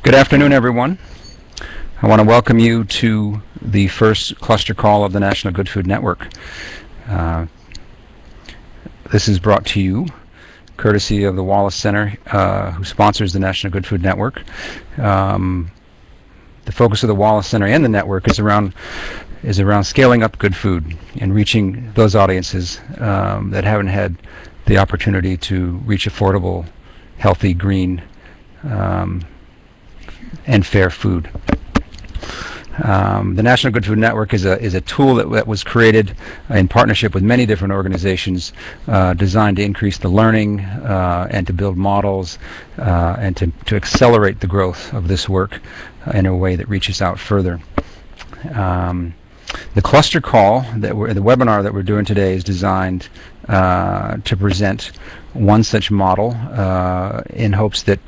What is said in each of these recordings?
Good afternoon, everyone. I want to welcome you to the first cluster call of the National Good Food Network. This is brought to you courtesy of the Wallace Center, who sponsors the National Good Food Network. The focus of the Wallace Center and the network is around scaling up good food and reaching those audiences that haven't had the opportunity to reach affordable, healthy, green, and fair food. The National Good Food Network is a tool that was created in partnership with many different organizations, designed to increase the learning and to build models and to accelerate the growth of this work in a way that reaches out further. The cluster call, the webinar that we're doing today, is designed to present one such model in hopes that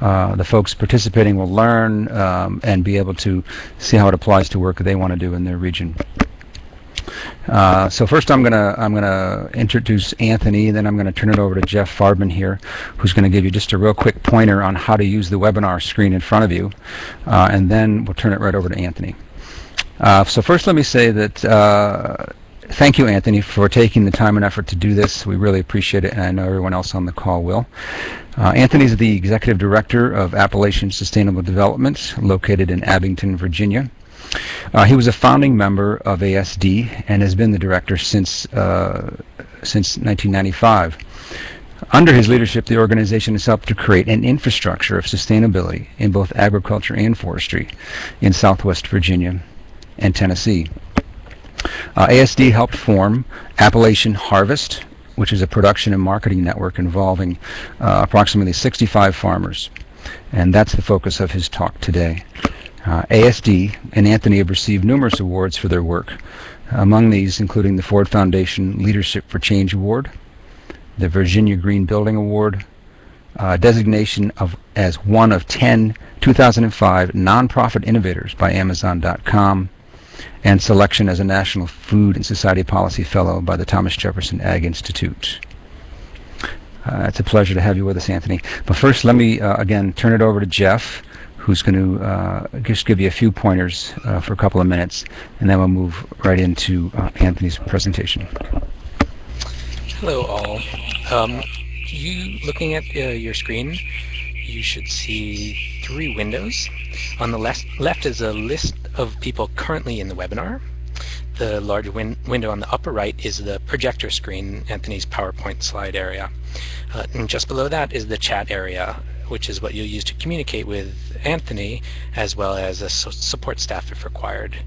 the folks participating will learn and be able to see how it applies to work they want to do in their region. So first I'm gonna introduce Anthony, then I'm gonna turn it over to Jeff Farbman here, who's going to give you just a real quick pointer on how to use the webinar screen in front of you, and then we'll turn it right over to Anthony. So first let me say that thank you, Anthony, for taking the time and effort to do this. We really appreciate it, and I know everyone else on the call will. Anthony is the Executive Director of Appalachian Sustainable Development, located in Abington, Virginia. He was a founding member of ASD and has been the director since 1995. Under his leadership, the organization has helped to create an infrastructure of sustainability in both agriculture and forestry in Southwest Virginia and Tennessee. ASD helped form Appalachian Harvest, which is a production and marketing network involving approximately 65 farmers. And that's the focus of his talk today. ASD and Anthony have received numerous awards for their work, among these including the Ford Foundation Leadership for Change Award, the Virginia Green Building Award, designation as one of 10 2005 nonprofit innovators by Amazon.com, and selection as a National Food and Society Policy Fellow by the Thomas Jefferson Ag Institute. It's a pleasure to have you with us, Anthony. But first, let me again turn it over to Jeff, who's going to just give you a few pointers for a couple of minutes, and then we'll move right into Anthony's presentation. Hello, all. You looking at your screen, you should see 3 windows. On the left is a list of people currently in the webinar. The large window on the upper right is the projector screen, Anthony's PowerPoint slide area. And just below that is the chat area, which is what you'll use to communicate with Anthony as well as a support staff if required.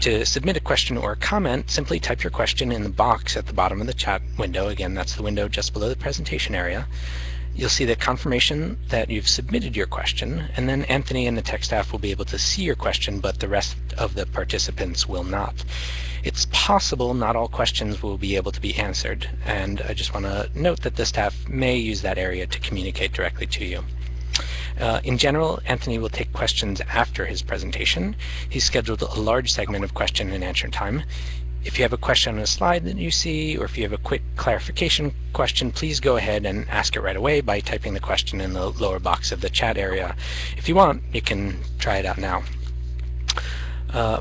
To submit a question or a comment, simply type your question in the box at the bottom of the chat window. Again, that's the window just below the presentation area. You'll see the confirmation that you've submitted your question, and then Anthony and the tech staff will be able to see your question, but the rest of the participants will not. It's possible not all questions will be able to be answered, and I just want to note that the staff may use that area to communicate directly to you. In general, Anthony will take questions after his presentation. He's scheduled a large segment of question and answer time. If you have a question on a slide that you see, or if you have a quick clarification question, please go ahead and ask it right away by typing the question in the lower box of the chat area. If you want, you can try it out now.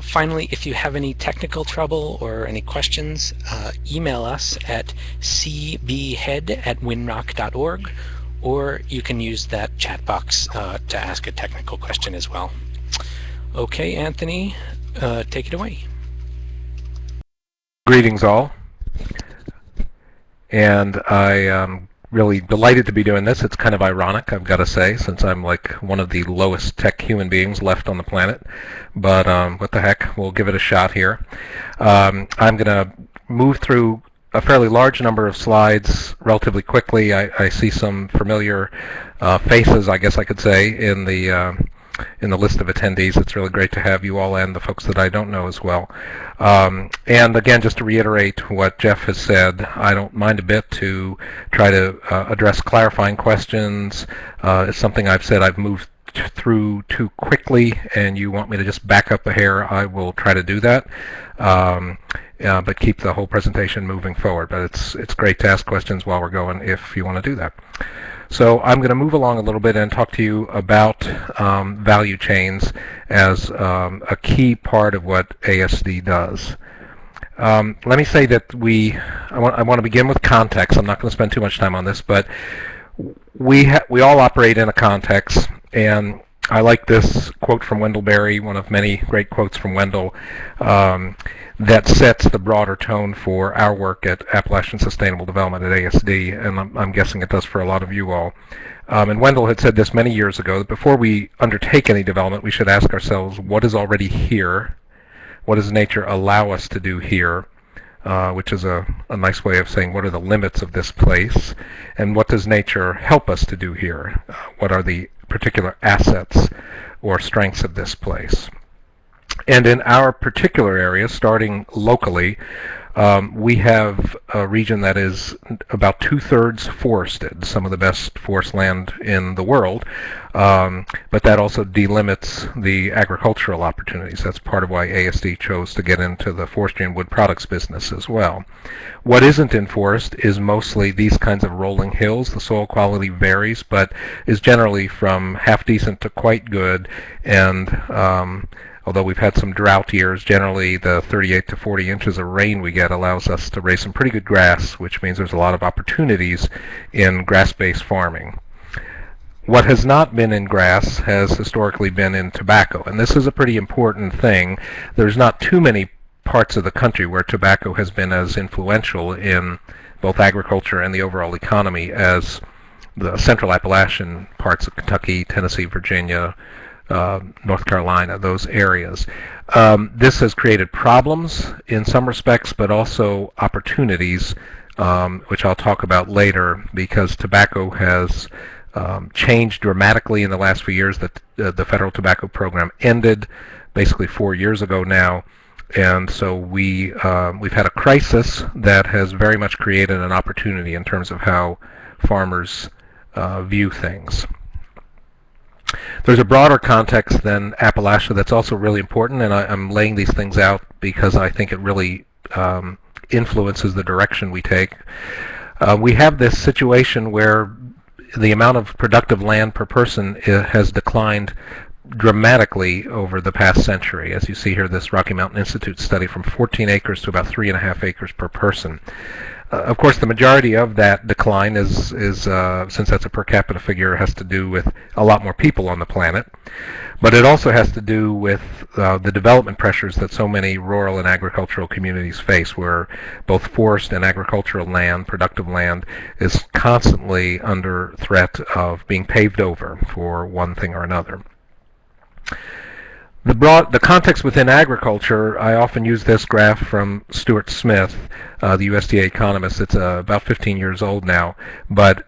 Finally, if you have any technical trouble or any questions, email us at cbhead@winrock.org, or you can use that chat box to ask a technical question as well. Okay, Anthony, take it away. Greetings all, and I am really delighted to be doing this. It's kind of ironic, I've got to say, since I'm like one of the lowest tech human beings left on the planet, but what the heck, we'll give it a shot here. I'm going to move through a fairly large number of slides relatively quickly. I see some familiar faces, I guess I could say, in the list of attendees. It's really great to have you all and the folks that I don't know as well. And again, just to reiterate what Jeff has said, I don't mind a bit to try to address clarifying questions. It's something I've said I've moved through too quickly, and you want me to just back up a hair, I will try to do that. But keep the whole presentation moving forward. But it's great to ask questions while we're going if you want to do that. So I'm going to move along a little bit and talk to you about value chains as a key part of what ASD does. Let me say that I want to begin with context. I'm not going to spend too much time on this, but we all operate in a context, and I like this quote from Wendell Berry, one of many great quotes from Wendell, that sets the broader tone for our work at Appalachian Sustainable Development at ASD, and I'm guessing it does for a lot of you all. And Wendell had said this many years ago, that before we undertake any development, we should ask ourselves, what is already here? What does nature allow us to do here? Which is a nice way of saying what are the limits of this place, and what does nature help us to do here? What are the particular assets or strengths of this place? And in our particular area, starting locally, we have a region that is about 2/3 forested, some of the best forest land in the world, but that also delimits the agricultural opportunities. That's part of why ASD chose to get into the forestry and wood products business as well. What isn't in forest is mostly these kinds of rolling hills. The soil quality varies, but is generally from half decent to quite good, and although we've had some drought years, generally the 38 to 40 inches of rain we get allows us to raise some pretty good grass, which means there's a lot of opportunities in grass-based farming. What has not been in grass has historically been in tobacco, and this is a pretty important thing. There's not too many parts of the country where tobacco has been as influential in both agriculture and the overall economy as the central Appalachian parts of Kentucky, Tennessee, Virginia, North Carolina, those areas. This has created problems in some respects, but also opportunities, which I'll talk about later, because tobacco has changed dramatically in the last few years. The federal tobacco program ended basically 4 years ago now, and so we've had a crisis that has very much created an opportunity in terms of how farmers view things. There's a broader context than Appalachia that's also really important, and I'm laying these things out because I think it really influences the direction we take. We have this situation where the amount of productive land per person has declined dramatically over the past century. As you see here, this Rocky Mountain Institute study, from 14 acres to about 3.5 acres per person. Of course, the majority of that decline is since that's a per capita figure, has to do with a lot more people on the planet. But it also has to do with the development pressures that so many rural and agricultural communities face, where both forest and agricultural land, productive land, is constantly under threat of being paved over for one thing or another. The context within agriculture, I often use this graph from Stuart Smith, the USDA economist. It's about 15 years old now, but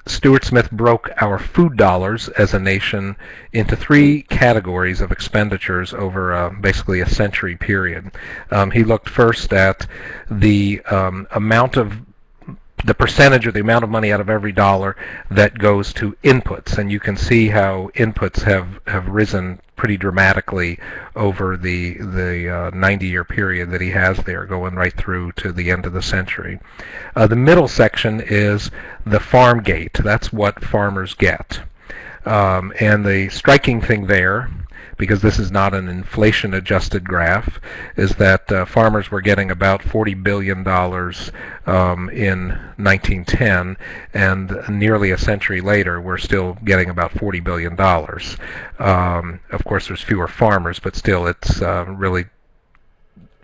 Stuart Smith broke our food dollars as a nation into 3 categories of expenditures over basically a century period. He looked first at the the percentage or the amount of money out of every dollar that goes to inputs, and you can see how inputs have risen pretty dramatically over the 90-year period that he has there, going right through to the end of the century. The middle section is the farm gate. That's what farmers get. And the striking thing there, because this is not an inflation-adjusted graph, is that farmers were getting about $40 billion in 1910, and nearly a century later, we're still getting about $40 billion. Of course, there's fewer farmers, but still, it's really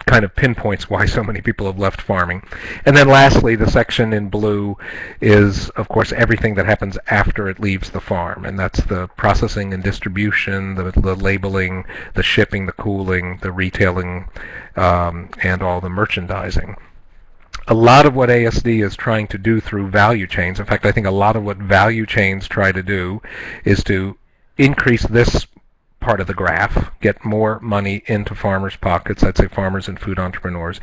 kind of pinpoints why so many people have left farming. And then lastly, the section in blue is, of course, everything that happens after it leaves the farm, and that's the processing and distribution, the labeling, the shipping, the cooling, the retailing, and all the merchandising. A lot of what ASD is trying to do through value chains, in fact, I think a lot of what value chains try to do is to increase this part of the graph, get more money into farmers' pockets, I'd say farmers and food entrepreneurs,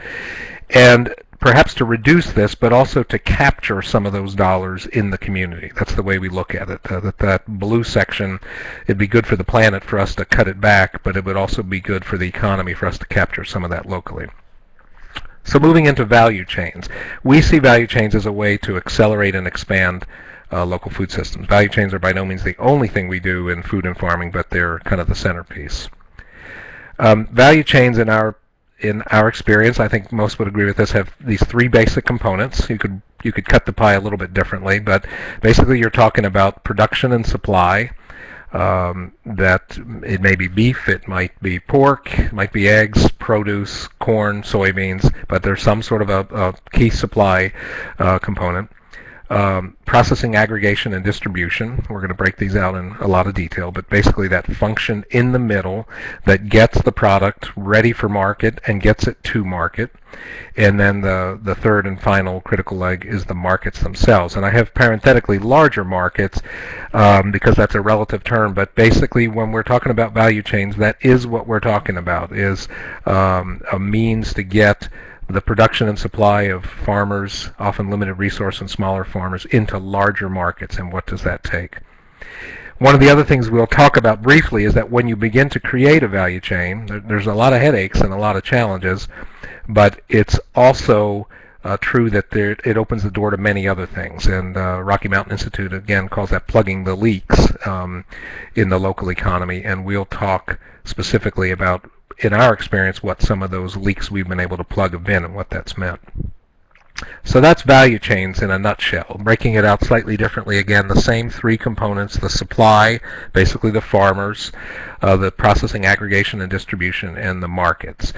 and perhaps to reduce this, but also to capture some of those dollars in the community. That's the way we look at it. That blue section, it'd be good for the planet for us to cut it back, but it would also be good for the economy for us to capture some of that locally. So moving into value chains. We see value chains as a way to accelerate and expand local food systems. Value chains are by no means the only thing we do in food and farming, but they're kind of the centerpiece. Value chains in our experience, I think most would agree with this, have these three basic components. You could cut the pie a little bit differently, but basically you're talking about production and supply. That it may be beef, it might be pork, it might be eggs, produce, corn, soybeans, but there's some sort of a key supply component. Processing, aggregation, and distribution. We're going to break these out in a lot of detail, but basically that function in the middle that gets the product ready for market and gets it to market. And then the third and final critical leg is the markets themselves. And I have parenthetically larger markets because that's a relative term, but basically when we're talking about value chains, that is what we're talking about, is a means to get the production and supply of farmers, often limited resource and smaller farmers, into larger markets, and what does that take? One of the other things we'll talk about briefly is that when you begin to create a value chain, there's a lot of headaches and a lot of challenges, but it's also true that it opens the door to many other things. And Rocky Mountain Institute, again, calls that plugging the leaks in the local economy, and we'll talk specifically about, in our experience, what some of those leaks we've been able to plug have been and what that's meant. So that's value chains in a nutshell. Breaking it out slightly differently, again, the same three components: the supply, basically the farmers, the processing, aggregation, and distribution, and the markets.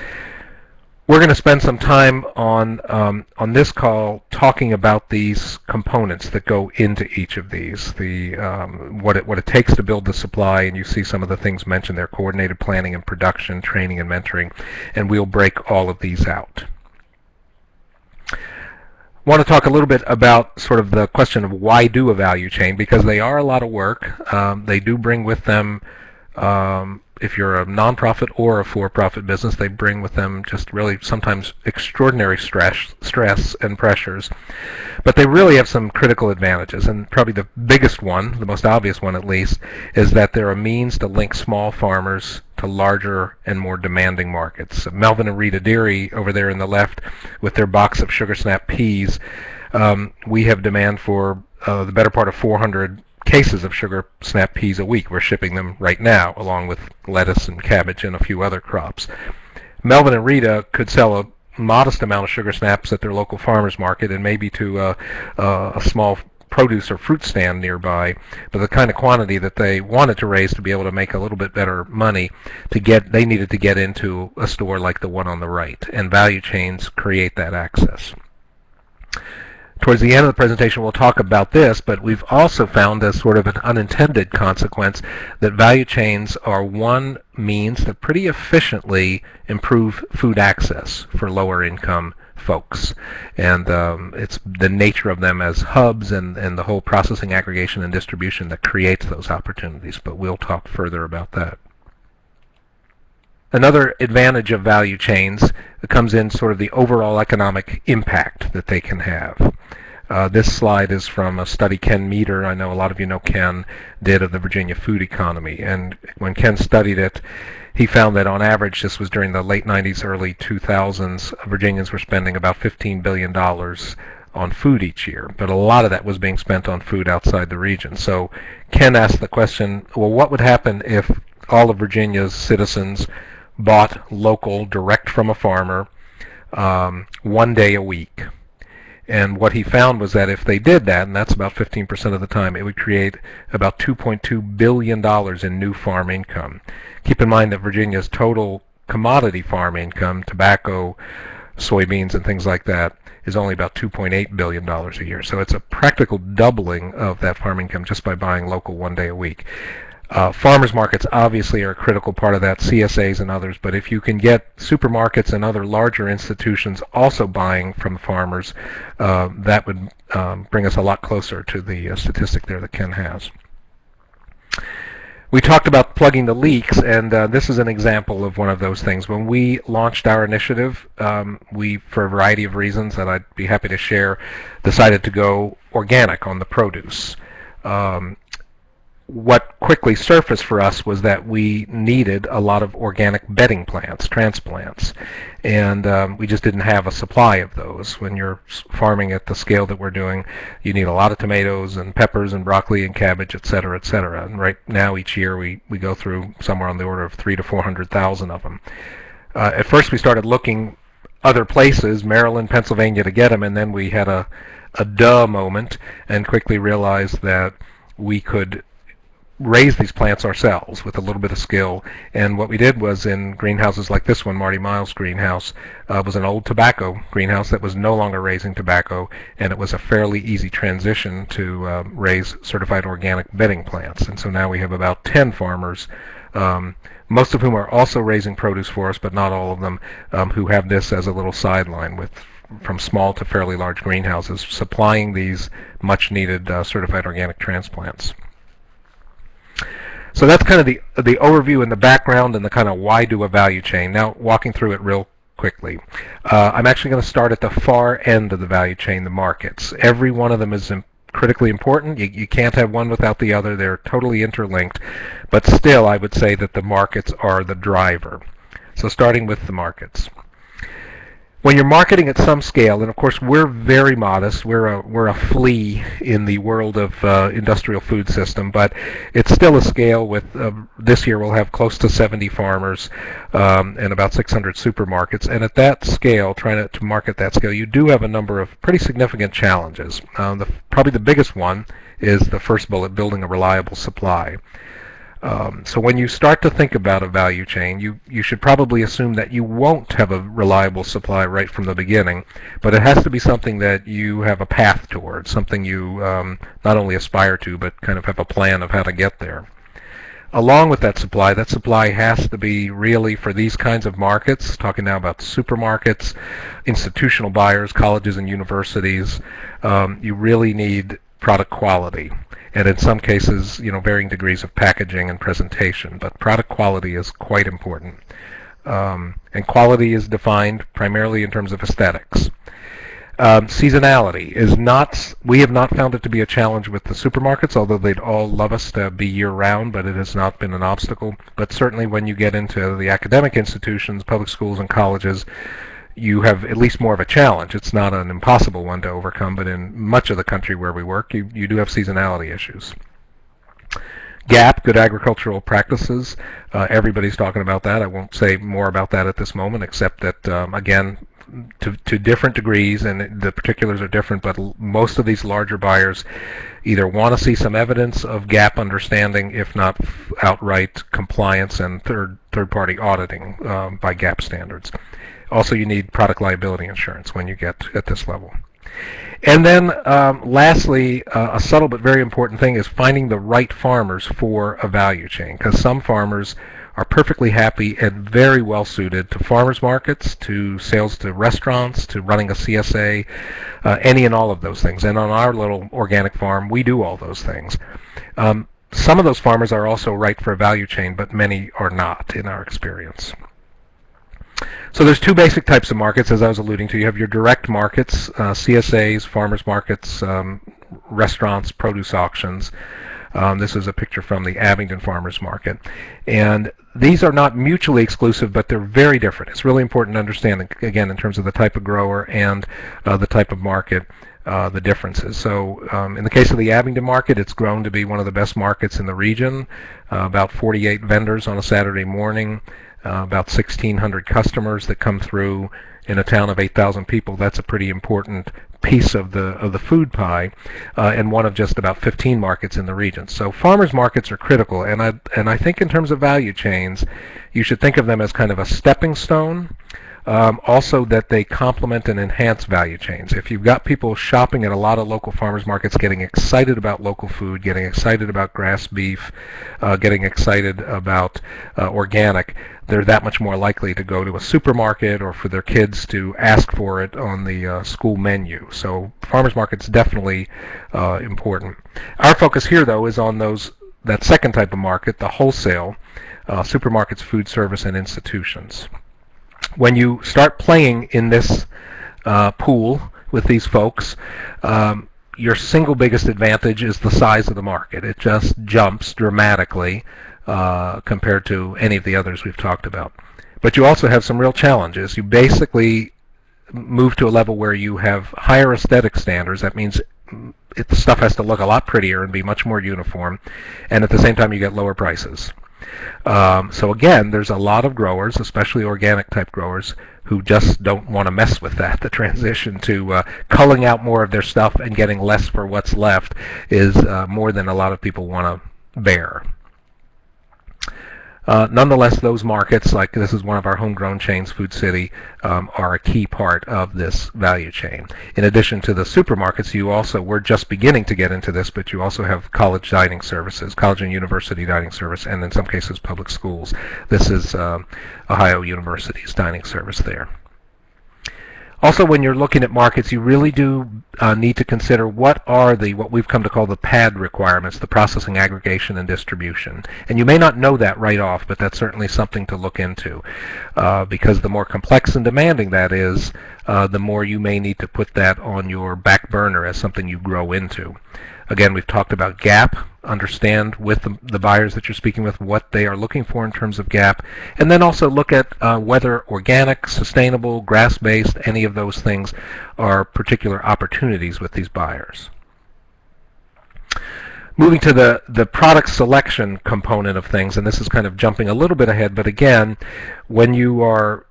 We're going to spend some time on this call talking about these components that go into each of these, what it takes to build the supply, and you see some of the things mentioned there: coordinated planning and production, training and mentoring, and we'll break all of these out. I want to talk a little bit about sort of the question of why do a value chain, because they are a lot of work. They do bring with them, if you're a nonprofit or a for-profit business, they bring with them just really sometimes extraordinary stress and pressures. But they really have some critical advantages, and probably the biggest one, the most obvious one at least, is that they're a means to link small farmers to larger and more demanding markets. Melvin and Rita Deary over there in the left with their box of sugar snap peas, we have demand for the better part of 400 cases of sugar snap peas a week. We're shipping them right now, along with lettuce and cabbage and a few other crops. Melvin and Rita could sell a modest amount of sugar snaps at their local farmers market and maybe to a small produce or fruit stand nearby, but the kind of quantity that they wanted to raise to be able to make a little bit better money, they needed to get into a store like the one on the right, and value chains create that access. Towards the end of the presentation, we'll talk about this, but we've also found as sort of an unintended consequence that value chains are one means to pretty efficiently improve food access for lower income folks. And it's the nature of them as hubs and the whole processing, aggregation, and distribution that creates those opportunities, but we'll talk further about that. Another advantage of value chains comes in sort of the overall economic impact that they can have. This slide is from a study Ken Meter, I know a lot of you know Ken, did of the Virginia food economy. And when Ken studied it, he found that on average, this was during the late 90s, early 2000s, Virginians were spending about $15 billion on food each year. But a lot of that was being spent on food outside the region. So Ken asked the question, well, what would happen if all of Virginia's citizens bought local, direct from a farmer, 1 day a week? And what he found was that if they did that, and that's about 15% of the time, it would create about $2.2 billion in new farm income. Keep in mind that Virginia's total commodity farm income, tobacco, soybeans, and things like that, is only about $2.8 billion a year. So it's a practical doubling of that farm income just by buying local 1 day a week. Farmers markets obviously are a critical part of that, CSAs and others, but if you can get supermarkets and other larger institutions also buying from farmers, that would bring us a lot closer to the statistic there that Ken has. We talked about plugging the leaks, and this is an example of one of those things. When we launched our initiative, we, for a variety of reasons that I'd be happy to share, decided to go organic on the produce. what quickly surfaced for us was that we needed a lot of organic bedding plants, transplants, and we just didn't have a supply of those. When you're farming at the scale that we're doing, you need a lot of tomatoes and peppers and broccoli and cabbage, et cetera, et cetera. And right now, each year, we go through somewhere on the order of 300,000 to 400,000 of them. At first, we started looking other places, Maryland, Pennsylvania, to get them, and then we had a duh moment and quickly realized that we could raise these plants ourselves with a little bit of skill. And what we did was, in greenhouses like this one, Marty Miles' greenhouse, was an old tobacco greenhouse that was no longer raising tobacco, and it was a fairly easy transition to raise certified organic bedding plants. And so now we have about 10 farmers, most of whom are also raising produce for us, but not all of them, who have this as a little sideline, with from small to fairly large greenhouses supplying these much needed certified organic transplants. So that's kind of the overview and the background and the kind of why do a value chain. Now, walking through it real quickly. I'm actually going to start at the far end of the value chain, the markets. Every one of them is critically important. You can't have one without the other. They're totally interlinked. But still, I would say that the markets are the driver. So starting with the markets. When you're marketing at some scale, and of course we're very modest, we're a flea in the world of industrial food system, but it's still a scale with, this year we'll have close to 70 farmers and about 600 supermarkets, and at that scale, trying to market that scale, you do have a number of pretty significant challenges. Probably the biggest one is the first bullet, building a reliable supply. So when you start to think about a value chain, you should probably assume that you won't have a reliable supply right from the beginning, but it has to be something that you have a path towards, something you not only aspire to, but kind of have a plan of how to get there. Along with that supply has to be really for these kinds of markets, talking now about supermarkets, institutional buyers, colleges and universities, you really need product quality. And in some cases, varying degrees of packaging and presentation. But product quality is quite important. And quality is defined primarily in terms of aesthetics. Seasonality is not, we have not found it to be a challenge with the supermarkets, although they'd all love us to be year-round, but it has not been an obstacle. But certainly when you get into the academic institutions, public schools and colleges, you have at least more of a challenge. It's not an impossible one to overcome, but in much of the country where we work, you do have seasonality issues. GAP, good agricultural practices, everybody's talking about that. I won't say more about that at this moment, except that, again, to different degrees, and the particulars are different, but most of these larger buyers either want to see some evidence of GAP understanding, if not outright compliance and third-party auditing by GAP standards. Also, you need product liability insurance when you get at this level. And then, lastly, a subtle but very important thing is finding the right farmers for a value chain, because some farmers are perfectly happy and very well suited to farmers markets, to sales to restaurants, to running a CSA, any and all of those things. And on our little organic farm, we do all those things. Some of those farmers are also right for a value chain, but many are not in our experience. So there's two basic types of markets, as I was alluding to. You have your direct markets, CSAs, farmers markets, restaurants, produce auctions. This is a picture from the Abingdon Farmers Market. And these are not mutually exclusive, but they're very different. It's really important to understand, again, in terms of the type of grower and the type of market, the differences. So in the case of the Abingdon Market, it's grown to be one of the best markets in the region. About 48 vendors on a Saturday morning. About 1,600 customers that come through in a town of 8,000 people. That's a pretty important piece of the food pie, and one of just about 15 markets in the region. So farmers markets are critical, and I think in terms of value chains, you should think of them as kind of a stepping stone. Also that they complement and enhance value chains. If you've got people shopping at a lot of local farmers markets, getting excited about local food, getting excited about grass beef, getting excited about organic, they're that much more likely to go to a supermarket or for their kids to ask for it on the school menu. So farmers markets definitely important. Our focus here, though, is on that second type of market, the wholesale, supermarkets, food service, and institutions. When you start playing in this pool with these folks, your single biggest advantage is the size of the market. It just jumps dramatically compared to any of the others we've talked about. But you also have some real challenges. You basically move to a level where you have higher aesthetic standards. That means the stuff has to look a lot prettier and be much more uniform, and at the same time you get lower prices. So again, there's a lot of growers, especially organic type growers, who just don't want to mess with that. The transition to culling out more of their stuff and getting less for what's left is more than a lot of people want to bear. Nonetheless, those markets, like this is one of our homegrown chains, Food City, are a key part of this value chain. In addition to the supermarkets, we're just beginning to get into this, but you also have college dining services, college and university dining service, and in some cases public schools. This is Ohio University's dining service there. Also, when you're looking at markets, you really do need to consider what we've come to call the PAD requirements, the processing, aggregation, and distribution. And you may not know that right off, but that's certainly something to look into, because the more complex and demanding that is, the more you may need to put that on your back burner as something you grow into. Again, we've talked about gap. Understand with the buyers that you're speaking with what they are looking for in terms of gap, and then also look at whether organic, sustainable, grass-based, any of those things are particular opportunities with these buyers. Moving to the product selection component of things, and this is kind of jumping a little bit ahead, but again, when you are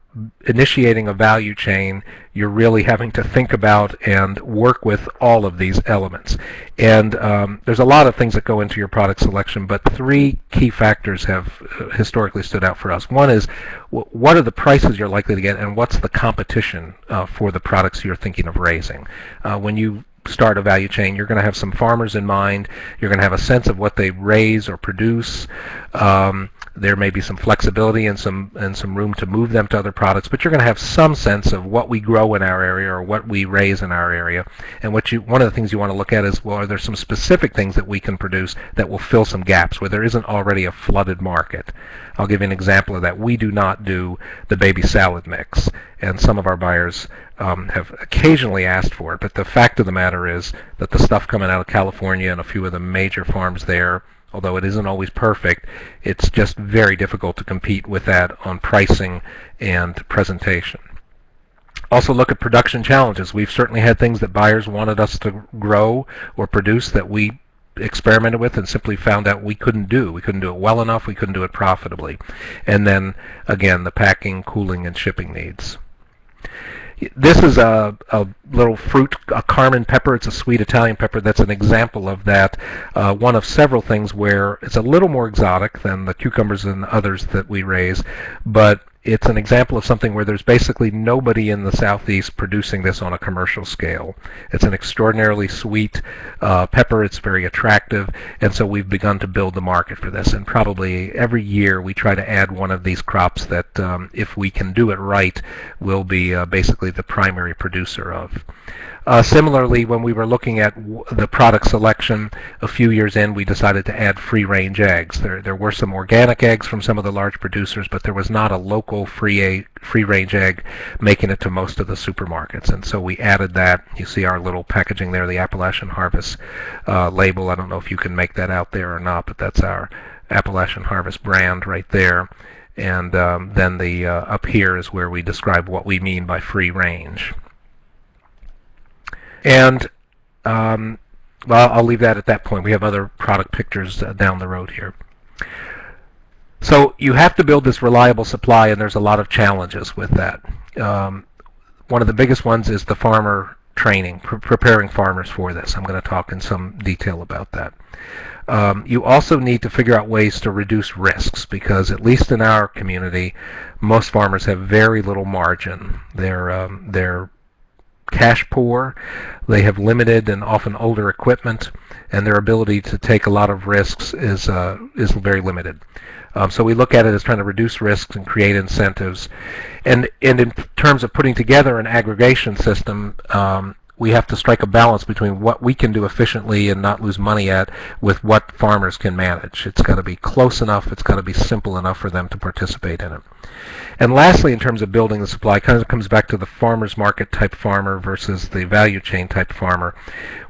initiating a value chain, you're really having to think about and work with all of these elements. And there's a lot of things that go into your product selection, but three key factors have historically stood out for us. One is, what are the prices you're likely to get, and what's the competition for the products you're thinking of raising? When you start a value chain, you're going to have some farmers in mind. You're going to have a sense of what they raise or produce. There may be some flexibility and some room to move them to other products, but you're going to have some sense of what we grow in our area or what we raise in our area. And one of the things you want to look at is, well, are there some specific things that we can produce that will fill some gaps where there isn't already a flooded market? I'll give you an example of that. We do not do the baby salad mix, and some of our buyers have occasionally asked for it, but the fact of the matter is that the stuff coming out of California and a few of the major farms there, although it isn't always perfect, it's just very difficult to compete with that on pricing and presentation. Also look at production challenges. We've certainly had things that buyers wanted us to grow or produce that we experimented with and simply found out we couldn't do. We couldn't do it well enough, we couldn't do it profitably. And then, again, the packing, cooling, and shipping needs. This is a little fruit, a Carmen pepper. It's a sweet Italian pepper. That's an example of that. One of several things where it's a little more exotic than the cucumbers and others that we raise, but it's an example of something where there's basically nobody in the Southeast producing this on a commercial scale. It's an extraordinarily sweet pepper. It's very attractive, and so we've begun to build the market for this. And probably every year we try to add one of these crops that, if we can do it right, will be basically the primary producer of. Similarly, when we were looking at the product selection a few years in, we decided to add free-range eggs. There were some organic eggs from some of the large producers, but there was not a local free-range egg making it to most of the supermarkets. And so we added that. You see our little packaging there, the Appalachian Harvest label. I don't know if you can make that out there or not, but that's our Appalachian Harvest brand right there. And then the up here is where we describe what we mean by free range. And well, I'll leave that at that point. We have other product pictures down the road here. So you have to build this reliable supply, and there's a lot of challenges with that. One of the biggest ones is the farmer training, preparing farmers for this. I'm going to talk in some detail about that. You also need to figure out ways to reduce risks, because at least in our community, most farmers have very little margin. They're cash poor, they have limited and often older equipment, and their ability to take a lot of risks is very limited. So we look at it as trying to reduce risks and create incentives. And in terms of putting together an aggregation system, we have to strike a balance between what we can do efficiently and not lose money at with what farmers can manage. It's got to be close enough, it's got to be simple enough for them to participate in it. And lastly, in terms of building the supply, it kind of comes back to the farmer's market type farmer versus the value chain type farmer.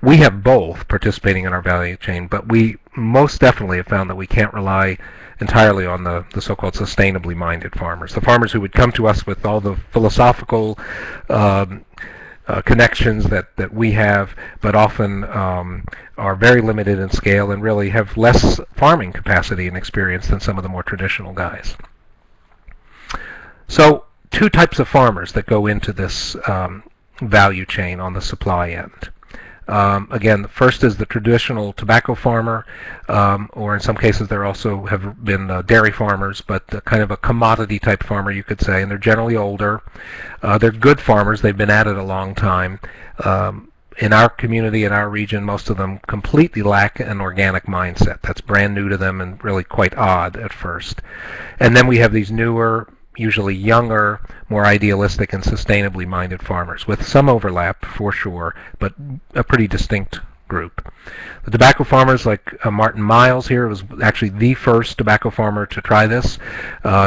We have both participating in our value chain, but we most definitely have found that we can't rely entirely on the so-called sustainably minded farmers. The farmers who would come to us with all the philosophical connections that we have, but often are very limited in scale and really have less farming capacity and experience than some of the more traditional guys. So two types of farmers that go into this value chain on the supply end. Again, the first is the traditional tobacco farmer, or in some cases there also have been dairy farmers, but kind of a commodity type farmer, you could say, and they're generally older. They're good farmers. They've been at it a long time. In our community, in our region, most of them completely lack an organic mindset. That's brand new to them and really quite odd at first. And then we have these newer, usually younger, more idealistic and sustainably minded farmers, with some overlap for sure, but a pretty distinct group. The tobacco farmers, like Martin Miles here, was actually the first tobacco farmer to try this.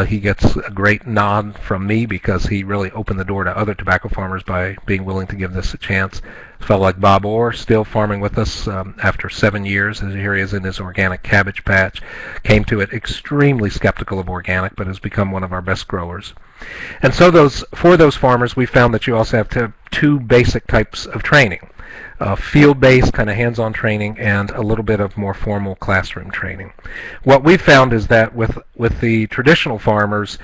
He gets a great nod from me because he really opened the door to other tobacco farmers by being willing to give this a chance. A fellow like Bob Orr, still farming with us after 7 years, as here he is in his organic cabbage patch. Came to it extremely skeptical of organic, but has become one of our best growers. And so for those farmers, we found that you also have to have two basic types of training. Field-based, kind of hands-on training, and a little bit of more formal classroom training. What we've found is that with the traditional farmers,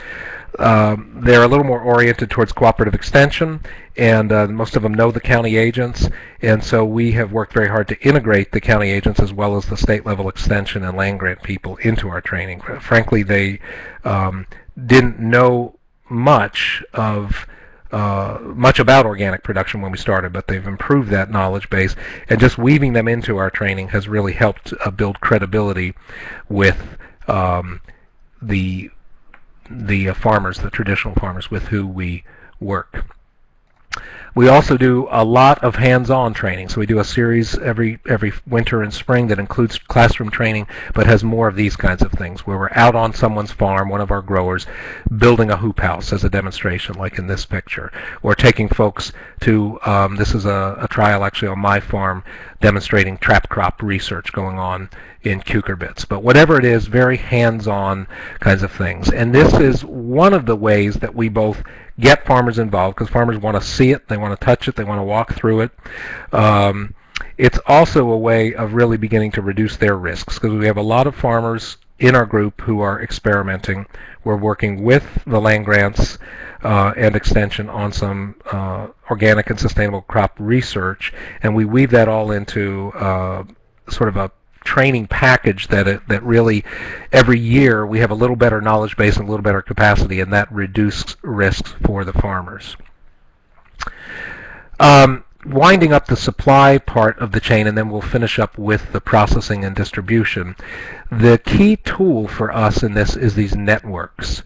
they're a little more oriented towards cooperative extension, and most of them know the county agents, and so we have worked very hard to integrate the county agents as well as the state-level extension and land grant people into our training. Frankly, they didn't know much about organic production when we started, but they've improved that knowledge base, and just weaving them into our training has really helped build credibility with the farmers, the traditional farmers with who we work. We also do a lot of hands-on training. So we do a series every winter and spring that includes classroom training, but has more of these kinds of things, where we're out on someone's farm, one of our growers, building a hoop house as a demonstration, like in this picture, or taking folks to, this is a trial actually on my farm, demonstrating trap crop research going on in cucurbits. But whatever it is, very hands-on kinds of things. And this is one of the ways that we both get farmers involved, because farmers want to see it, they want to touch it, they want to walk through it. It's also a way of really beginning to reduce their risks, because we have a lot of farmers in our group who are experimenting. We're working with the land grants and extension on some organic and sustainable crop research, and we weave that all into sort of a training package that really every year we have a little better knowledge base and a little better capacity, and that reduces risks for the farmers. Winding up the supply part of the chain, and then we'll finish up with the processing and distribution. The key tool for us in this is these networks.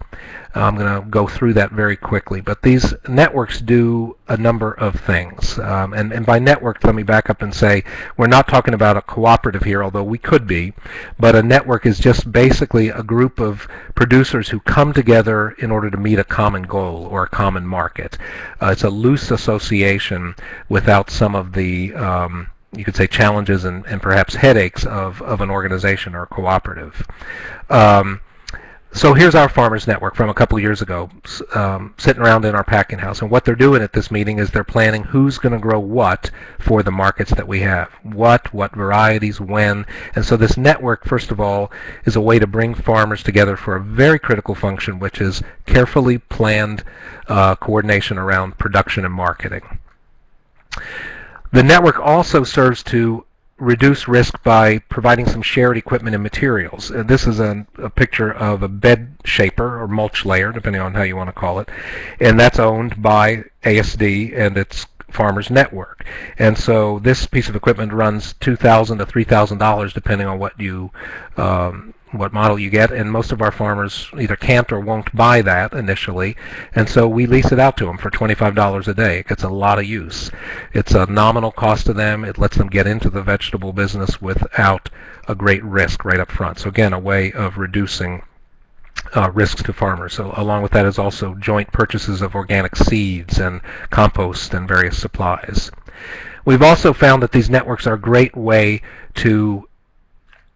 I'm going to go through that very quickly, but these networks do a number of things. And by network, let me back up and say we're not talking about a cooperative here, although we could be, but a network is just basically a group of producers who come together in order to meet a common goal or a common market. It's a loose association without some of the you could say challenges and perhaps headaches of an organization or a cooperative. So here's our farmers network from a couple of years ago, sitting around in our packing house, and what they're doing at this meeting is they're planning who's going to grow what for the markets that we have, what varieties, when. And so this network, first of all, is a way to bring farmers together for a very critical function, which is carefully planned coordination around production and marketing. The network also serves to reduce risk by providing some shared equipment and materials. This is a picture of a bed shaper or mulch layer, depending on how you want to call it, and that's owned by ASD and its farmers network. And so this piece of equipment runs $2,000 to $3,000 depending on what you what model you get, and most of our farmers either can't or won't buy that initially, and so we lease it out to them for $25 a day. It gets a lot of use. It's a nominal cost to them. It lets them get into the vegetable business without a great risk right up front. So again, a way of reducing risks to farmers. So along with that is also joint purchases of organic seeds and compost and various supplies. We've also found that these networks are a great way to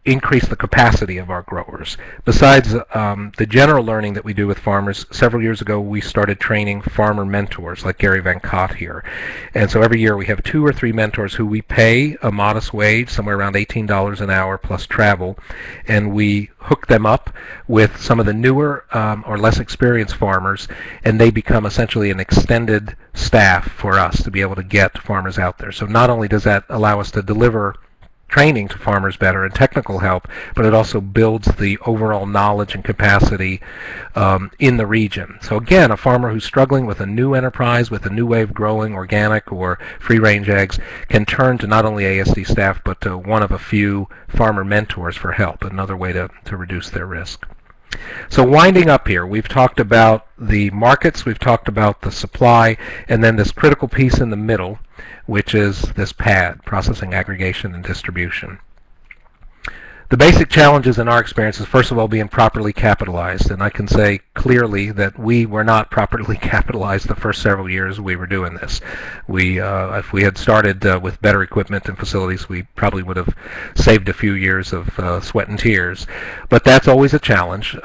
increase the capacity of our growers. Besides the general learning that we do with farmers, several years ago we started training farmer mentors like Gary Van Cott here. And so every year we have 2 or 3 mentors who we pay a modest wage, somewhere around $18 an hour plus travel, and we hook them up with some of the newer or less experienced farmers, and they become essentially an extended staff for us to be able to get farmers out there. So not only does that allow us to deliver training to farmers better and technical help, but it also builds the overall knowledge and capacity in the region. So again, a farmer who's struggling with a new enterprise, with a new way of growing organic or free-range eggs, can turn to not only ASD staff, but to one of a few farmer mentors for help, another way to reduce their risk. So winding up here, we've talked about the markets, we've talked about the supply, and then this critical piece in the middle, which is this PAD, processing, aggregation, and distribution. The basic challenges in our experience is, first of all, being properly capitalized, and I can say clearly that we were not properly capitalized the first several years we were doing this. If we had started with better equipment and facilities, we probably would have saved a few years of sweat and tears, but that's always a challenge.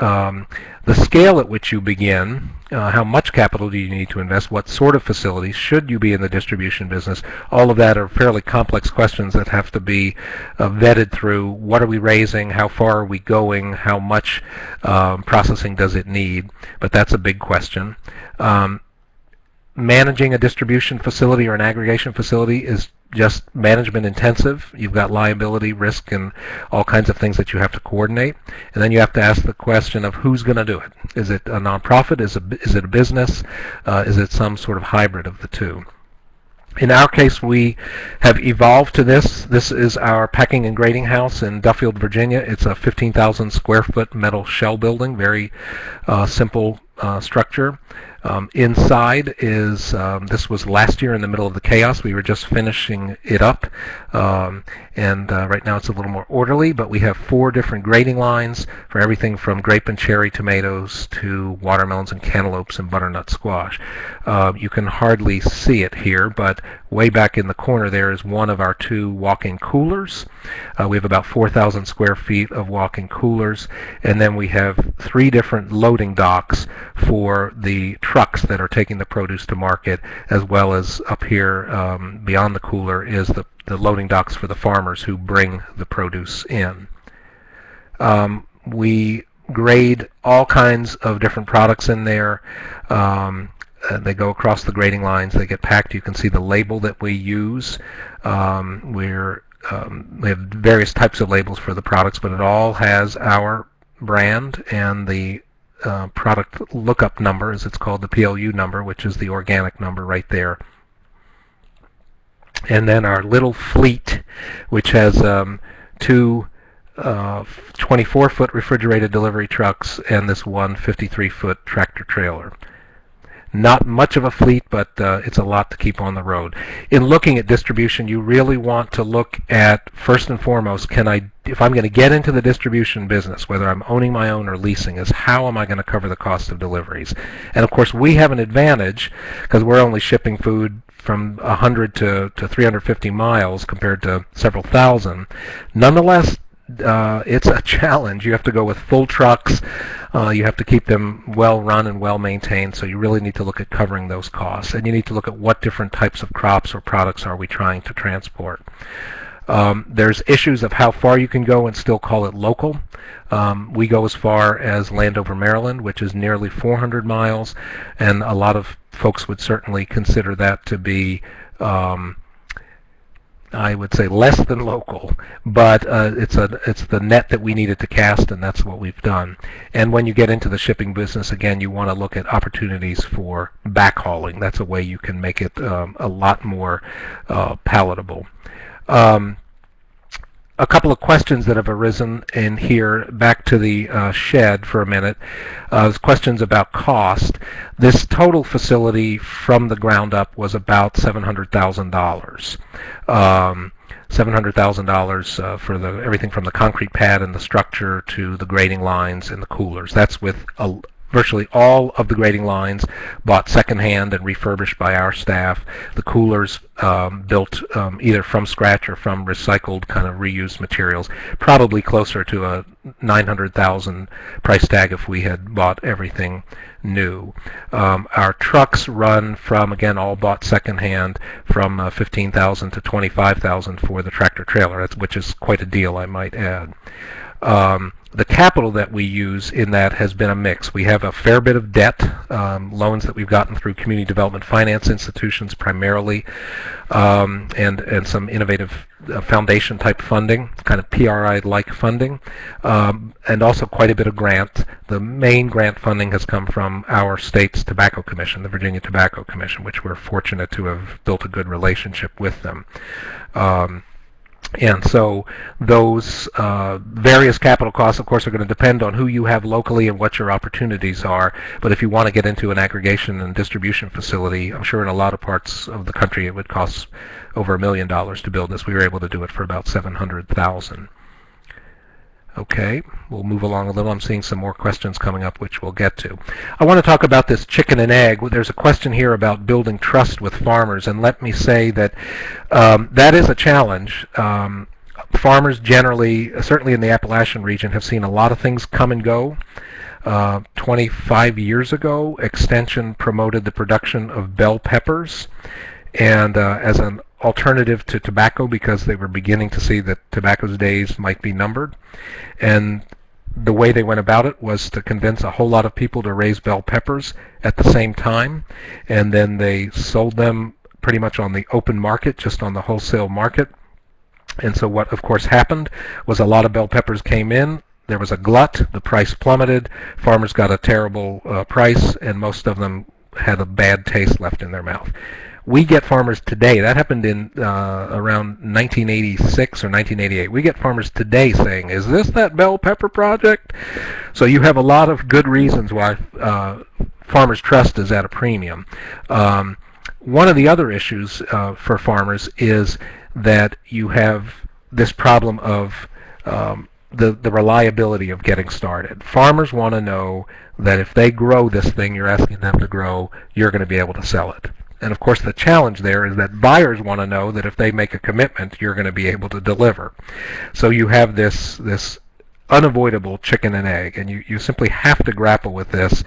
The scale at which you begin, how much capital do you need to invest, what sort of facilities, should you be in the distribution business, all of that are fairly complex questions that have to be vetted through. What are we raising, how far are we going, how much processing does it need, but that's a big question. Managing a distribution facility or an aggregation facility is just management intensive. You've got liability, risk, and all kinds of things that you have to coordinate. And then you have to ask the question of who's going to do it. Is it a nonprofit? Is it a business? Is it some sort of hybrid of the two? In our case, we have evolved to this. This is our packing and grading house in Duffield, Virginia. It's a 15,000 square foot metal shell building, very simple structure. Inside is, this was last year in the middle of the chaos. We were just finishing it up, and right now it's a little more orderly, but we have 4 different grading lines for everything from grape and cherry tomatoes to watermelons and cantaloupes and butternut squash. You can hardly see it here, but way back in the corner there is one of our 2 walk-in coolers. We have about 4,000 square feet of walk-in coolers, and then we have 3 different loading docks for the trucks that are taking the produce to market, as well as up here beyond the cooler is the loading docks for the farmers who bring the produce in. We grade all kinds of different products in there. They go across the grading lines, they get packed. You can see the label that we use. We have various types of labels for the products, but it all has our brand and the product lookup number, as it's called, the PLU number, which is the organic number right there. And then our little fleet, which has 2 24-foot refrigerated delivery trucks and this one 53-foot tractor trailer. Not much of a fleet, but it's a lot to keep on the road. In looking at distribution, you really want to look at, first and foremost, if I'm going to get into the distribution business, whether I'm owning my own or leasing, is how am I going to cover the cost of deliveries? And of course, we have an advantage because we're only shipping food from 100 to 350 miles compared to several thousand. Nonetheless, it's a challenge. You have to go with full trucks. You have to keep them well run and well maintained, so you really need to look at covering those costs. And you need to look at what different types of crops or products are we trying to transport. There's issues of how far you can go and still call it local. We go as far as Landover, Maryland, which is nearly 400 miles, and a lot of folks would certainly consider that to be I would say less than local, but it's the net that we needed to cast, and that's what we've done. And when you get into the shipping business, again, you want to look at opportunities for backhauling. That's a way you can make it a lot more palatable. a couple of questions that have arisen in here. Back to the shed for a minute. Questions about cost. This total facility from the ground up was about $700,000. $700,000 for everything from the concrete pad and the structure to the grading lines and the coolers. That's with virtually all of the grading lines bought secondhand and refurbished by our staff. The coolers built either from scratch or from recycled kind of reused materials, probably closer to a $900,000 price tag if we had bought everything new. Our trucks run from, again, all bought secondhand, from $15,000 to $25,000 for the tractor trailer, which is quite a deal, I might add. The capital that we use in that has been a mix. We have a fair bit of debt, loans that we've gotten through community development finance institutions primarily, and some innovative foundation type funding, kind of PRI-like funding, and also quite a bit of grant. The main grant funding has come from our state's Tobacco Commission, the Virginia Tobacco Commission, which we're fortunate to have built a good relationship with them. And so those various capital costs, of course, are going to depend on who you have locally and what your opportunities are. But if you want to get into an aggregation and distribution facility, I'm sure in a lot of parts of the country it would cost over $1 million to build this. We were able to do it for about $700,000. Okay, we'll move along a little. I'm seeing some more questions coming up, which we'll get to. I want to talk about this chicken and egg. There's a question here about building trust with farmers, and let me say that that is a challenge. Farmers generally, certainly in the Appalachian region, have seen a lot of things come and go. 25 years ago, Extension promoted the production of bell peppers, and as an alternative to tobacco, because they were beginning to see that tobacco's days might be numbered. And the way they went about it was to convince a whole lot of people to raise bell peppers at the same time, and then they sold them pretty much on the open market, just on the wholesale market. And so what, of course, happened was a lot of bell peppers came in. There was a glut. The price plummeted. Farmers got a terrible price, and most of them had a bad taste left in their mouth. We get farmers today, that happened in around 1986 or 1988. We get farmers today saying, is this that bell pepper project? So you have a lot of good reasons why farmers' trust is at a premium. One of the other issues for farmers is that you have this problem of the reliability of getting started. Farmers want to know that if they grow this thing you're asking them to grow, you're going to be able to sell it. And of course the challenge there is that buyers want to know that if they make a commitment, you're going to be able to deliver. So you have this unavoidable chicken and egg, and you simply have to grapple with this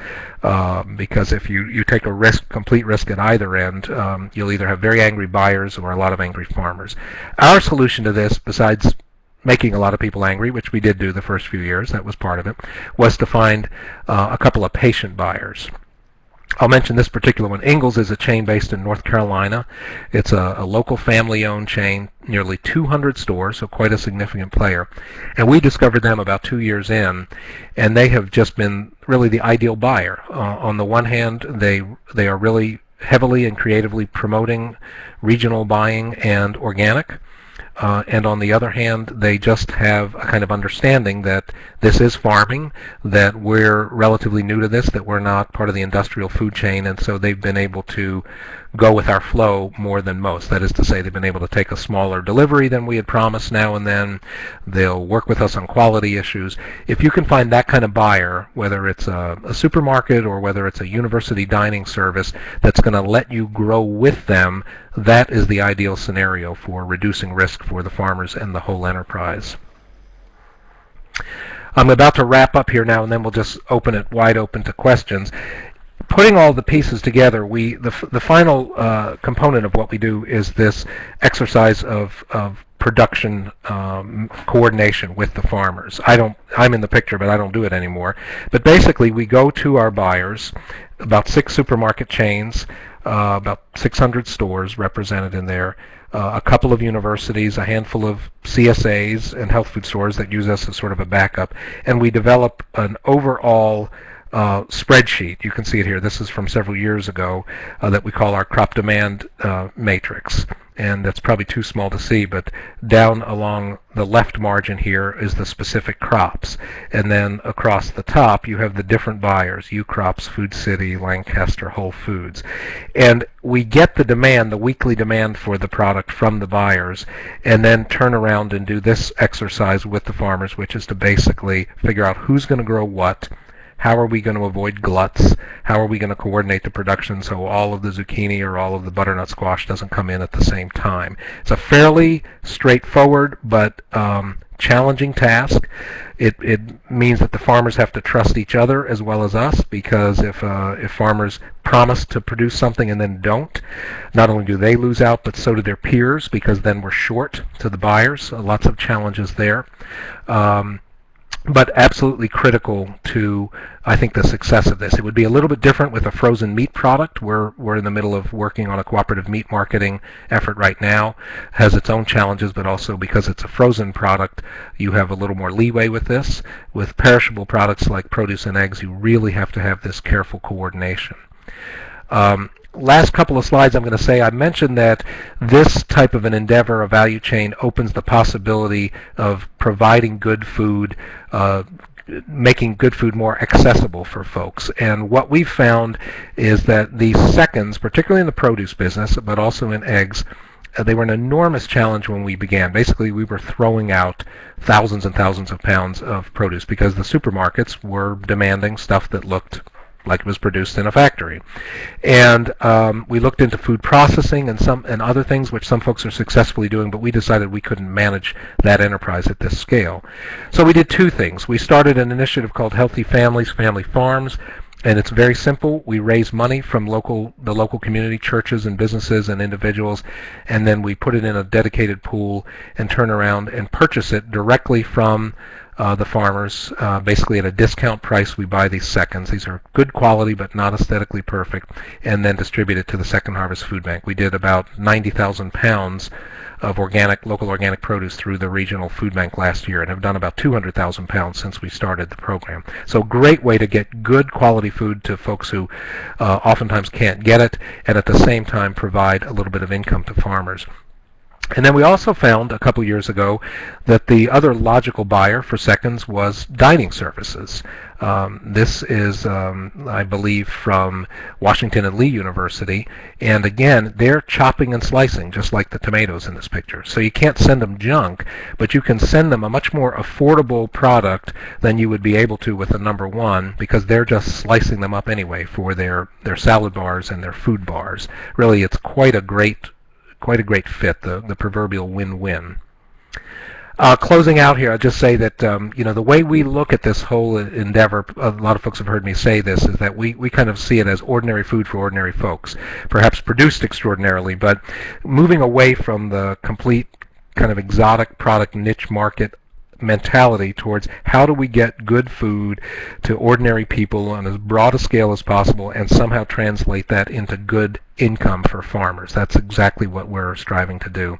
because if you take a risk, complete risk at either end, you'll either have very angry buyers or a lot of angry farmers. Our solution to this, besides making a lot of people angry, which we did do the first few years, that was part of it, was to find a couple of patient buyers. I'll mention this particular one. Ingalls is a chain based in North Carolina. It's a local family-owned chain, nearly 200 stores, so quite a significant player. And we discovered them about 2 years in, and they have just been really the ideal buyer. On the one hand, they are really heavily and creatively promoting regional buying and organic. And on the other hand, they just have a kind of understanding that this is farming, that we're relatively new to this, that we're not part of the industrial food chain, and so they've been able to go with our flow more than most. That is to say, they've been able to take a smaller delivery than we had promised now and then. They'll work with us on quality issues. If you can find that kind of buyer, whether it's a supermarket or whether it's a university dining service that's going to let you grow with them, that is the ideal scenario for reducing risk for the farmers and the whole enterprise. I'm about to wrap up here now, and then we'll just open it wide open to questions. Putting all the pieces together, the final component of what we do is this exercise of production coordination with the farmers. I'm in the picture, but I don't do it anymore. But basically, we go to our buyers, about 6 supermarket chains, about 600 stores represented in there, a couple of universities, a handful of CSAs and health food stores that use us as sort of a backup, and we develop an overall spreadsheet. You can see it here. This is from several years ago that we call our crop demand matrix. and that's probably too small to see, but down along the left margin here is the specific crops. And then across the top you have the different buyers, U-Crops, Food City, Lancaster, Whole Foods. And we get the demand, the weekly demand for the product from the buyers, and then turn around and do this exercise with the farmers, which is to basically figure out who's going to grow what, how are we going to avoid gluts, how are we going to coordinate the production so all of the zucchini or all of the butternut squash doesn't come in at the same time. It's a fairly straightforward but challenging task. It means that the farmers have to trust each other as well as us, because if farmers promise to produce something and then don't, not only do they lose out, but so do their peers, because then we're short to the buyers. Lots of challenges there. But absolutely critical to, I think, the success of this. It would be a little bit different with a frozen meat product. We're in the middle of working on a cooperative meat marketing effort right now. It has its own challenges, but also because it's a frozen product, you have a little more leeway with this. With perishable products like produce and eggs, you really have to have this careful coordination. Last couple of slides I'm going to say, I mentioned that this type of an endeavor, a value chain, opens the possibility of providing good food, making good food more accessible for folks. And what we've found is that these seconds, particularly in the produce business, but also in eggs, they were an enormous challenge when we began. Basically, we were throwing out thousands and thousands of pounds of produce because the supermarkets were demanding stuff that looked like it was produced in a factory. And we looked into food processing and other things which some folks are successfully doing, but we decided we couldn't manage that enterprise at this scale. So we did two things. We started an initiative called Healthy Families, Family Farms, and it's very simple. We raise money from the local community, churches and businesses and individuals, and then we put it in a dedicated pool and turn around and purchase it directly from the farmers. Basically at a discount price, we buy these seconds. These are good quality but not aesthetically perfect, and then distribute it to the Second Harvest Food Bank. We did about 90,000 pounds of local organic produce through the regional food bank last year, and have done about 200,000 pounds since we started the program. So great way to get good quality food to folks who oftentimes can't get it, and at the same time provide a little bit of income to farmers. And then we also found a couple years ago that the other logical buyer for seconds was dining services. This is, I believe, from Washington and Lee University. And again, they're chopping and slicing, just like the tomatoes in this picture. So you can't send them junk, but you can send them a much more affordable product than you would be able to with a number one, because they're just slicing them up anyway for their salad bars and their food bars. Really, it's quite a great fit, the proverbial win-win. Closing out here, I'll just say that the way we look at this whole endeavor, a lot of folks have heard me say this, is that we kind of see it as ordinary food for ordinary folks, perhaps produced extraordinarily, but moving away from the complete kind of exotic product niche market mentality towards how do we get good food to ordinary people on as broad a scale as possible and somehow translate that into good income for farmers. That's exactly what we're striving to do.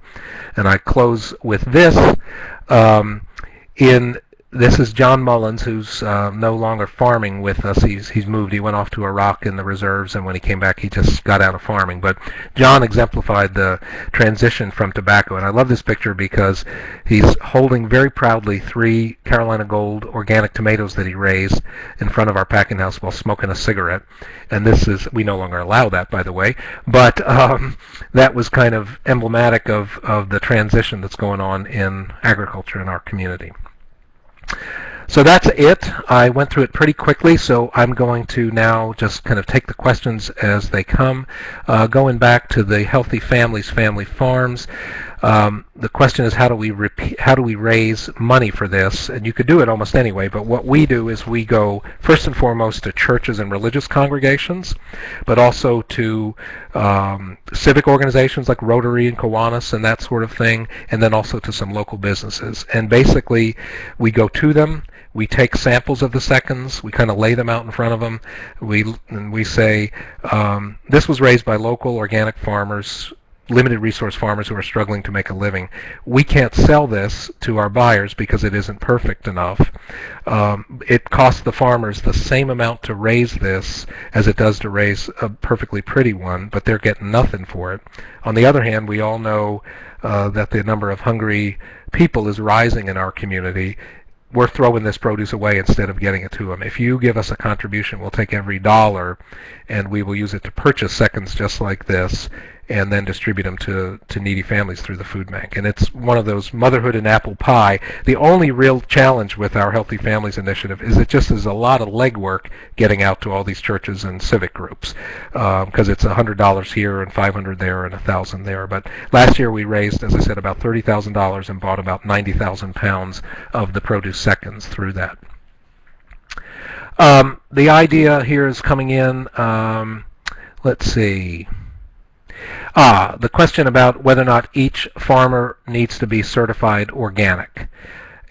And I close with this. This is John Mullins, who's no longer farming with us. He's moved. He went off to Iraq in the reserves, and when he came back, he just got out of farming. But John exemplified the transition from tobacco, and I love this picture because he's holding very proudly 3 Carolina Gold organic tomatoes that he raised in front of our packing house while smoking a cigarette. And this is, we no longer allow that, by the way, but that was kind of emblematic of the transition that's going on in agriculture in our community. So that's it. I went through it pretty quickly, so I'm going to now just kind of take the questions as they come. Going back to the Healthy Families, Family Farms, the question is how do we raise money for this? And you could do it almost anyway, but what we do is we go first and foremost to churches and religious congregations, but also to civic organizations like Rotary and Kiwanis and that sort of thing, and then also to some local businesses. And basically we go to them, we take samples of the seconds, we kind of lay them out in front of them, we say, this was raised by local organic farmers limited resource farmers who are struggling to make a living. We can't sell this to our buyers because it isn't perfect enough. It costs the farmers the same amount to raise this as it does to raise a perfectly pretty one, but they're getting nothing for it. On the other hand, we all know that the number of hungry people is rising in our community. We're throwing this produce away instead of getting it to them. If you give us a contribution, we'll take every dollar and we will use it to purchase seconds just like this and then distribute them to needy families through the food bank. And it's one of those motherhood and apple pie. The only real challenge with our Healthy Families Initiative is it just is a lot of legwork getting out to all these churches and civic groups, because it's $100 here and $500 there and $1,000 there. But last year we raised, as I said, about $30,000 and bought about 90,000 pounds of the produce seconds through that. The idea here is coming in, let's see. The question about whether or not each farmer needs to be certified organic.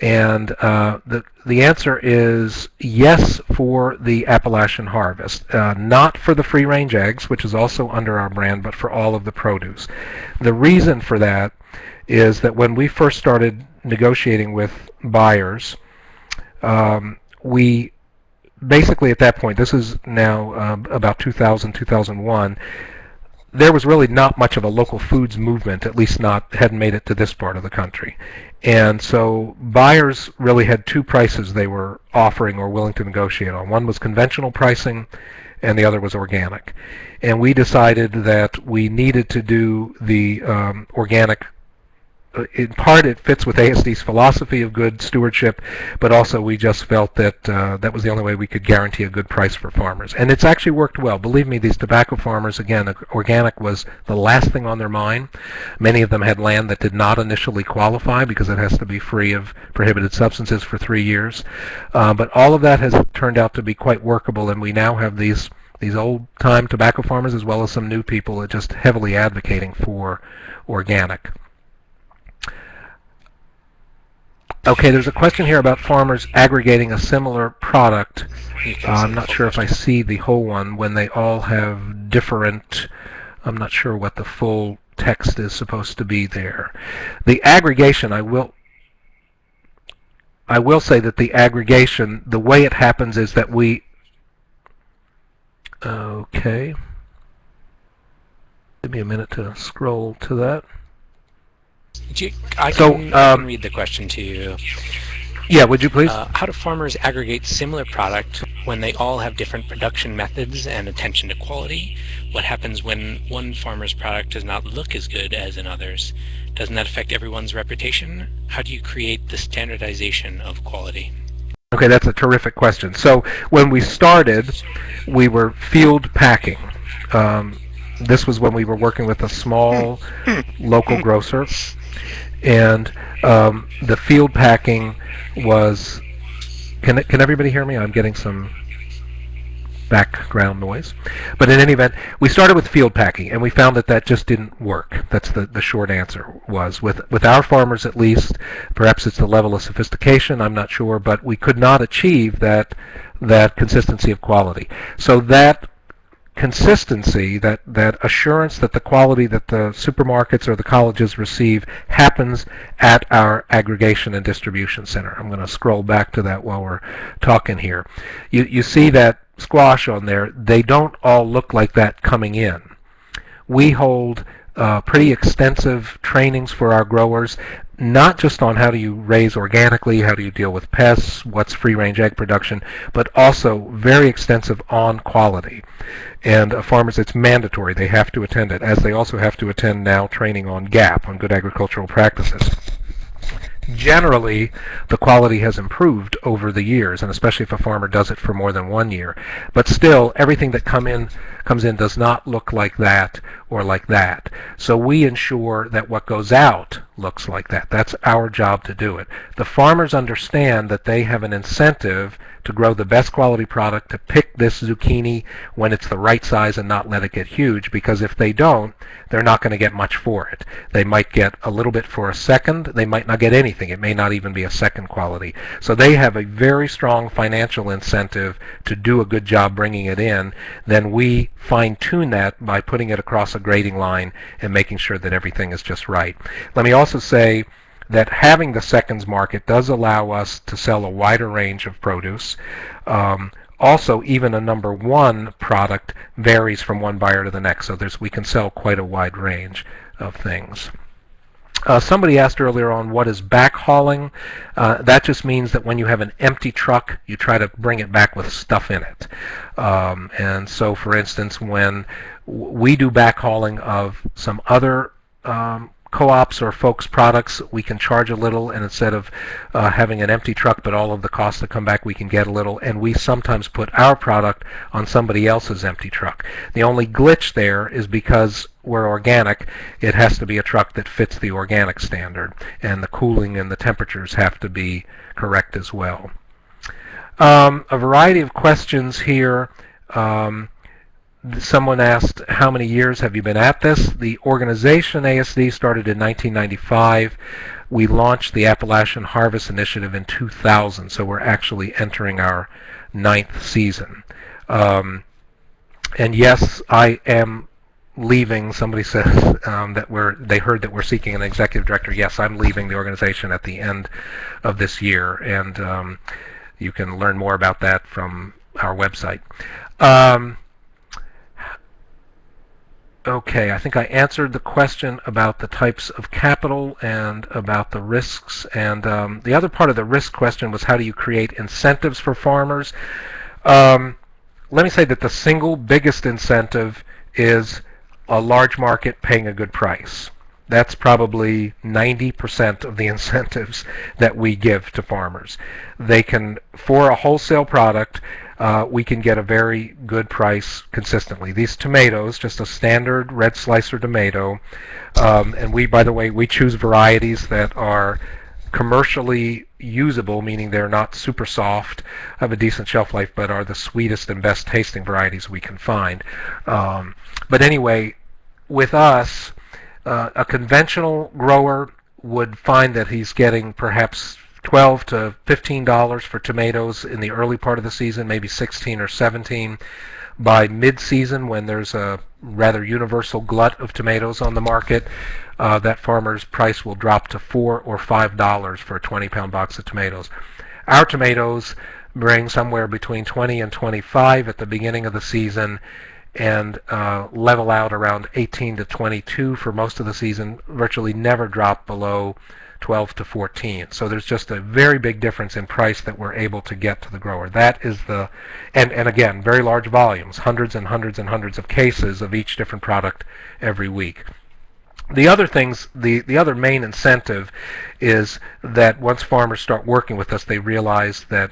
And the answer is yes for the Appalachian Harvest. Not for the free-range eggs, which is also under our brand, but for all of the produce. The reason for that is that when we first started negotiating with buyers, we basically at that point, this is now about 2000, 2001, there was really not much of a local foods movement, at least hadn't made it to this part of the country. And so buyers really had two prices they were offering or willing to negotiate on. One was conventional pricing and the other was organic. And we decided that we needed to do the organic. In part, it fits with ASD's philosophy of good stewardship, but also we just felt that that was the only way we could guarantee a good price for farmers. And it's actually worked well. Believe me, these tobacco farmers, again, organic was the last thing on their mind. Many of them had land that did not initially qualify because it has to be free of prohibited substances for 3 years. But all of that has turned out to be quite workable, and we now have these old-time tobacco farmers as well as some new people that just heavily advocating for organic. Okay, there's a question here about farmers aggregating a similar product. I'm not sure if I see the whole one when they all have different, I'm not sure what the full text is supposed to be there. The aggregation, I will say that the aggregation, the way it happens is that we, okay, give me a minute to scroll to that. I can read the question to you. Yeah, would you please? How do farmers aggregate similar product when they all have different production methods and attention to quality? What happens when one farmer's product does not look as good as another's? Doesn't that affect everyone's reputation? How do you create the standardization of quality? Okay, that's a terrific question. So when we started, we were field packing. This was when we were working with a small local grocer, and the field packing was. Can everybody hear me? I'm getting some background noise. But in any event, we started with field packing, and we found that just didn't work. That's the short answer was. With our farmers at least, perhaps it's the level of sophistication, I'm not sure, but we could not achieve that consistency of quality. So that consistency, that assurance that the quality that the supermarkets or the colleges receive happens at our aggregation and distribution center. I'm going to scroll back to that while we're talking here. You see that squash on there. They don't all look like that coming in. We hold pretty extensive trainings for our growers, not just on how do you raise organically, how do you deal with pests, what's free-range egg production, but also very extensive on quality. And farmers, it's mandatory. They have to attend it, as they also have to attend now training on GAP, on good agricultural practices. Generally, the quality has improved over the years, and especially if a farmer does it for more than 1 year. But still, everything that comes in does not look like that or like that. So we ensure that what goes out, looks like that. That's our job to do it. The farmers understand that they have an incentive to grow the best quality product, to pick this zucchini when it's the right size and not let it get huge, because if they don't, they're not going to get much for it. They might get a little bit for a second. They might not get anything. It may not even be a second quality. So they have a very strong financial incentive to do a good job bringing it in. Then we fine-tune that by putting it across a grading line and making sure that everything is just right. Let me also say that having the seconds market does allow us to sell a wider range of produce. Also, even a number one product varies from one buyer to the next, so we can sell quite a wide range of things. Somebody asked earlier on, what is backhauling? That just means that when you have an empty truck, you try to bring it back with stuff in it. And so, for instance, when we do backhauling of some other co-ops or folks' products, we can charge a little, and instead of having an empty truck but all of the costs that come back, we can get a little, and we sometimes put our product on somebody else's empty truck. The only glitch there is because we're organic, it has to be a truck that fits the organic standard, and the cooling and the temperatures have to be correct as well. A variety of questions here. Someone asked, how many years have you been at this? The organization ASD started in 1995. We launched the Appalachian Harvest initiative in 2000, so we're actually entering our 9th season. And yes, I am leaving. Somebody says that they heard that we're seeking an executive director. Yes, I'm leaving the organization at the end of this year, and you can learn more about that from our website. Okay, I think I answered the question about the types of capital and about the risks. And the other part of the risk question was, how do you create incentives for farmers? Let me say that the single biggest incentive is a large market paying a good price. That's probably 90% of the incentives that we give to farmers. They can, for a wholesale product, we can get a very good price consistently. These tomatoes, just a standard red slicer tomato, and we, by the way, we choose varieties that are commercially usable, meaning they're not super soft, have a decent shelf life, but are the sweetest and best tasting varieties we can find. But anyway, with us, a conventional grower would find that he's getting perhaps $12 to $15 for tomatoes in the early part of the season, maybe 16 or 17. By mid-season, when there's a rather universal glut of tomatoes on the market, that farmer's price will drop to $4 or $5 for a 20-pound box of tomatoes. Our tomatoes bring somewhere between 20 and 25 at the beginning of the season, and level out around 18 to 22 for most of the season, virtually never drop below 12 to 14. So there's just a very big difference in price that we're able to get to the grower. That is the, and again, very large volumes, hundreds and hundreds and hundreds of cases of each different product every week. The other things, the other main incentive is that once farmers start working with us, they realize that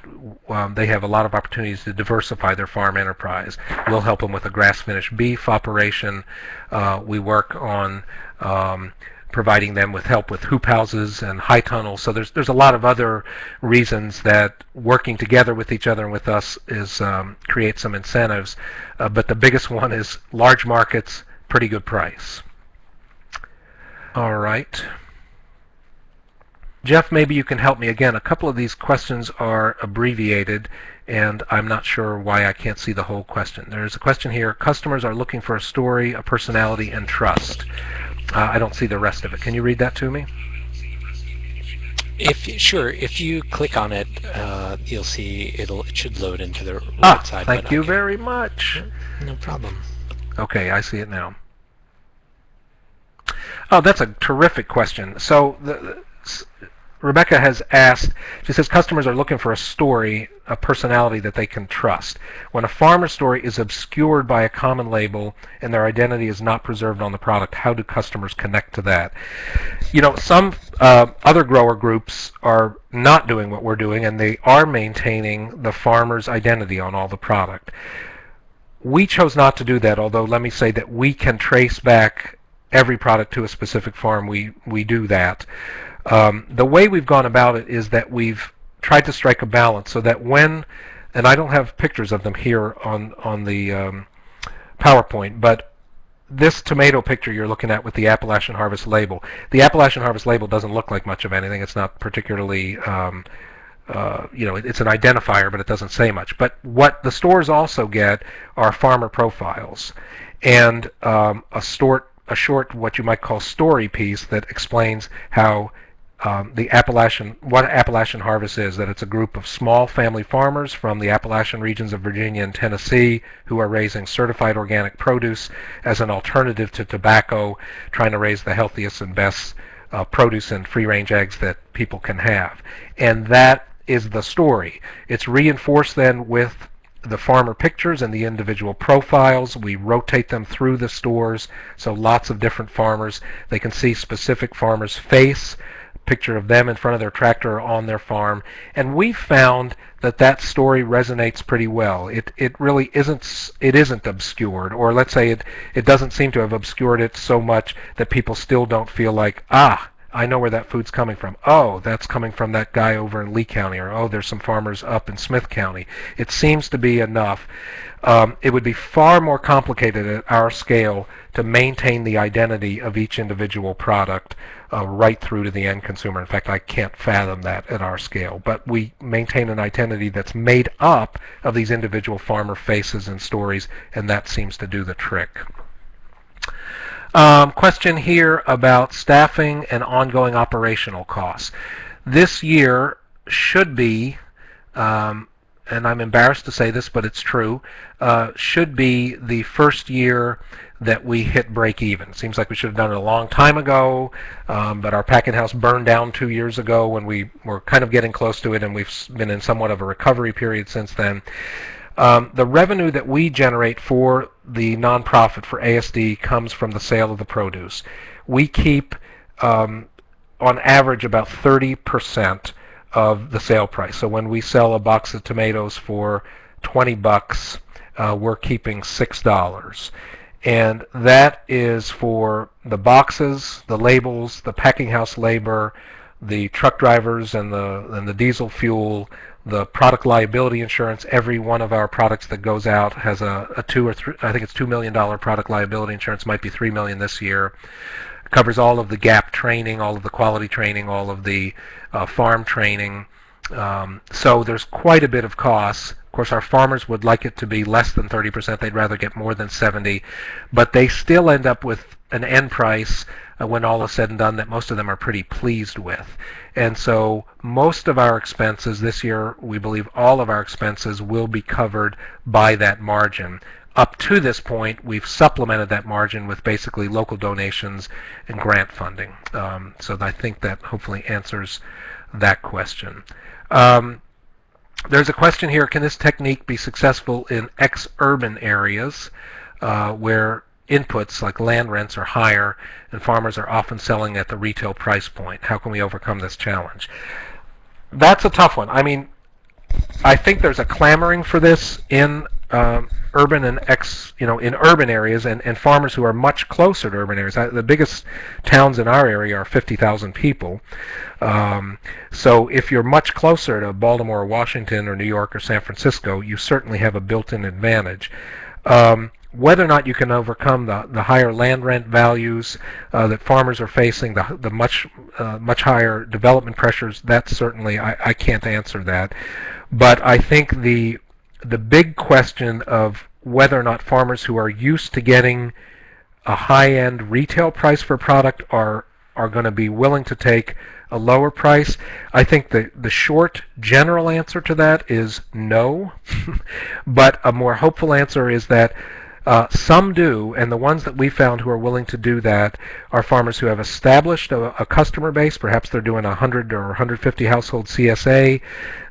they have a lot of opportunities to diversify their farm enterprise. We'll help them with a grass-finished beef operation. We work on providing them with help with hoop houses and high tunnels. So there's a lot of other reasons that working together with each other and with us is creates some incentives. But the biggest one is large markets, pretty good price. All right. Jeff, maybe you can help me again. A couple of these questions are abbreviated, and I'm not sure why I can't see the whole question. There's a question here. Customers are looking for a story, a personality, and trust. I don't see the rest of it. Can you read that to me? Sure. If you click on it, you'll see it should load into the right side. Thank you very much. No problem. Okay, I see it now. Oh, that's a terrific question. So Rebecca has asked, she says customers are looking for a story, a personality that they can trust. When a farmer story is obscured by a common label and their identity is not preserved on the product, how do customers connect to that? You know, some other grower groups are not doing what we're doing, and they are maintaining the farmer's identity on all the product. We chose not to do that, although let me say that we can trace back every product to a specific farm, we do that. The way we've gone about it is that we've tried to strike a balance so that when, and I don't have pictures of them here on the PowerPoint, but this tomato picture you're looking at with the Appalachian Harvest label, the Appalachian Harvest label doesn't look like much of anything. It's not particularly, it's an identifier, but it doesn't say much. But what the stores also get are farmer profiles and a short, what you might call story piece that explains how what Appalachian Harvest is, that it's a group of small family farmers from the Appalachian regions of Virginia and Tennessee who are raising certified organic produce as an alternative to tobacco, trying to raise the healthiest and best produce and free-range eggs that people can have. And that is the story. It's reinforced then with the farmer pictures and the individual profiles. We rotate them through the stores, so lots of different farmers. They can see specific farmers' face, picture of them in front of their tractor or on their farm, and we found that story resonates pretty well. It really isn't obscured, or let's say it doesn't seem to have obscured it so much that people still don't feel like, I know where that food's coming from. Oh, that's coming from that guy over in Lee County, or oh, there's some farmers up in Smith County. It seems to be enough. It would be far more complicated at our scale to maintain the identity of each individual product right through to the end consumer. In fact, I can't fathom that at our scale. But we maintain an identity that's made up of these individual farmer faces and stories, and that seems to do the trick. Question here about staffing and ongoing operational costs. This year should be, and I'm embarrassed to say this, but it's true, should be the first year that we hit break even. Seems like we should have done it a long time ago, but our packing house burned down 2 years ago when we were kind of getting close to it, and we've been in somewhat of a recovery period since then. The revenue that we generate for the nonprofit, for ASD, comes from the sale of the produce. We keep, on average, about 30% of the sale price. So when we sell a box of tomatoes for $20, we're keeping $6. And that is for the boxes, the labels, the packing house labor, the truck drivers and the diesel fuel, the product liability insurance. Every one of our products that goes out has a $2 million product liability insurance, might be $3 million this year. Covers all of the GAP training, all of the quality training, all of the farm training. So there's quite a bit of costs. Of course, our farmers would like it to be less than 30%. They'd rather get more than 70%, but they still end up with an end price when all is said and done that most of them are pretty pleased with. And so most of our expenses this year, we believe all of our expenses will be covered by that margin. Up to this point, we've supplemented that margin with basically local donations and grant funding. So I think that hopefully answers that question. There's a question here, can this technique be successful in ex-urban areas where inputs like land rents are higher and farmers are often selling at the retail price point? How can we overcome this challenge? That's a tough one. I mean, I think there's a clamoring for this in urban and in urban areas, and farmers who are much closer to urban areas. The biggest towns in our area are 50,000 people. So if you're much closer to Baltimore or Washington or New York or San Francisco, you certainly have a built-in advantage. Whether or not you can overcome the higher land rent values that farmers are facing, the much higher development pressures, that's certainly, I can't answer that. But I think the big question of whether or not farmers who are used to getting a high-end retail price for a product are going to be willing to take a lower price, I think the short general answer to that is no. But a more hopeful answer is that some do, and the ones that we found who are willing to do that are farmers who have established a customer base. Perhaps they're doing 100 or 150 household CSA.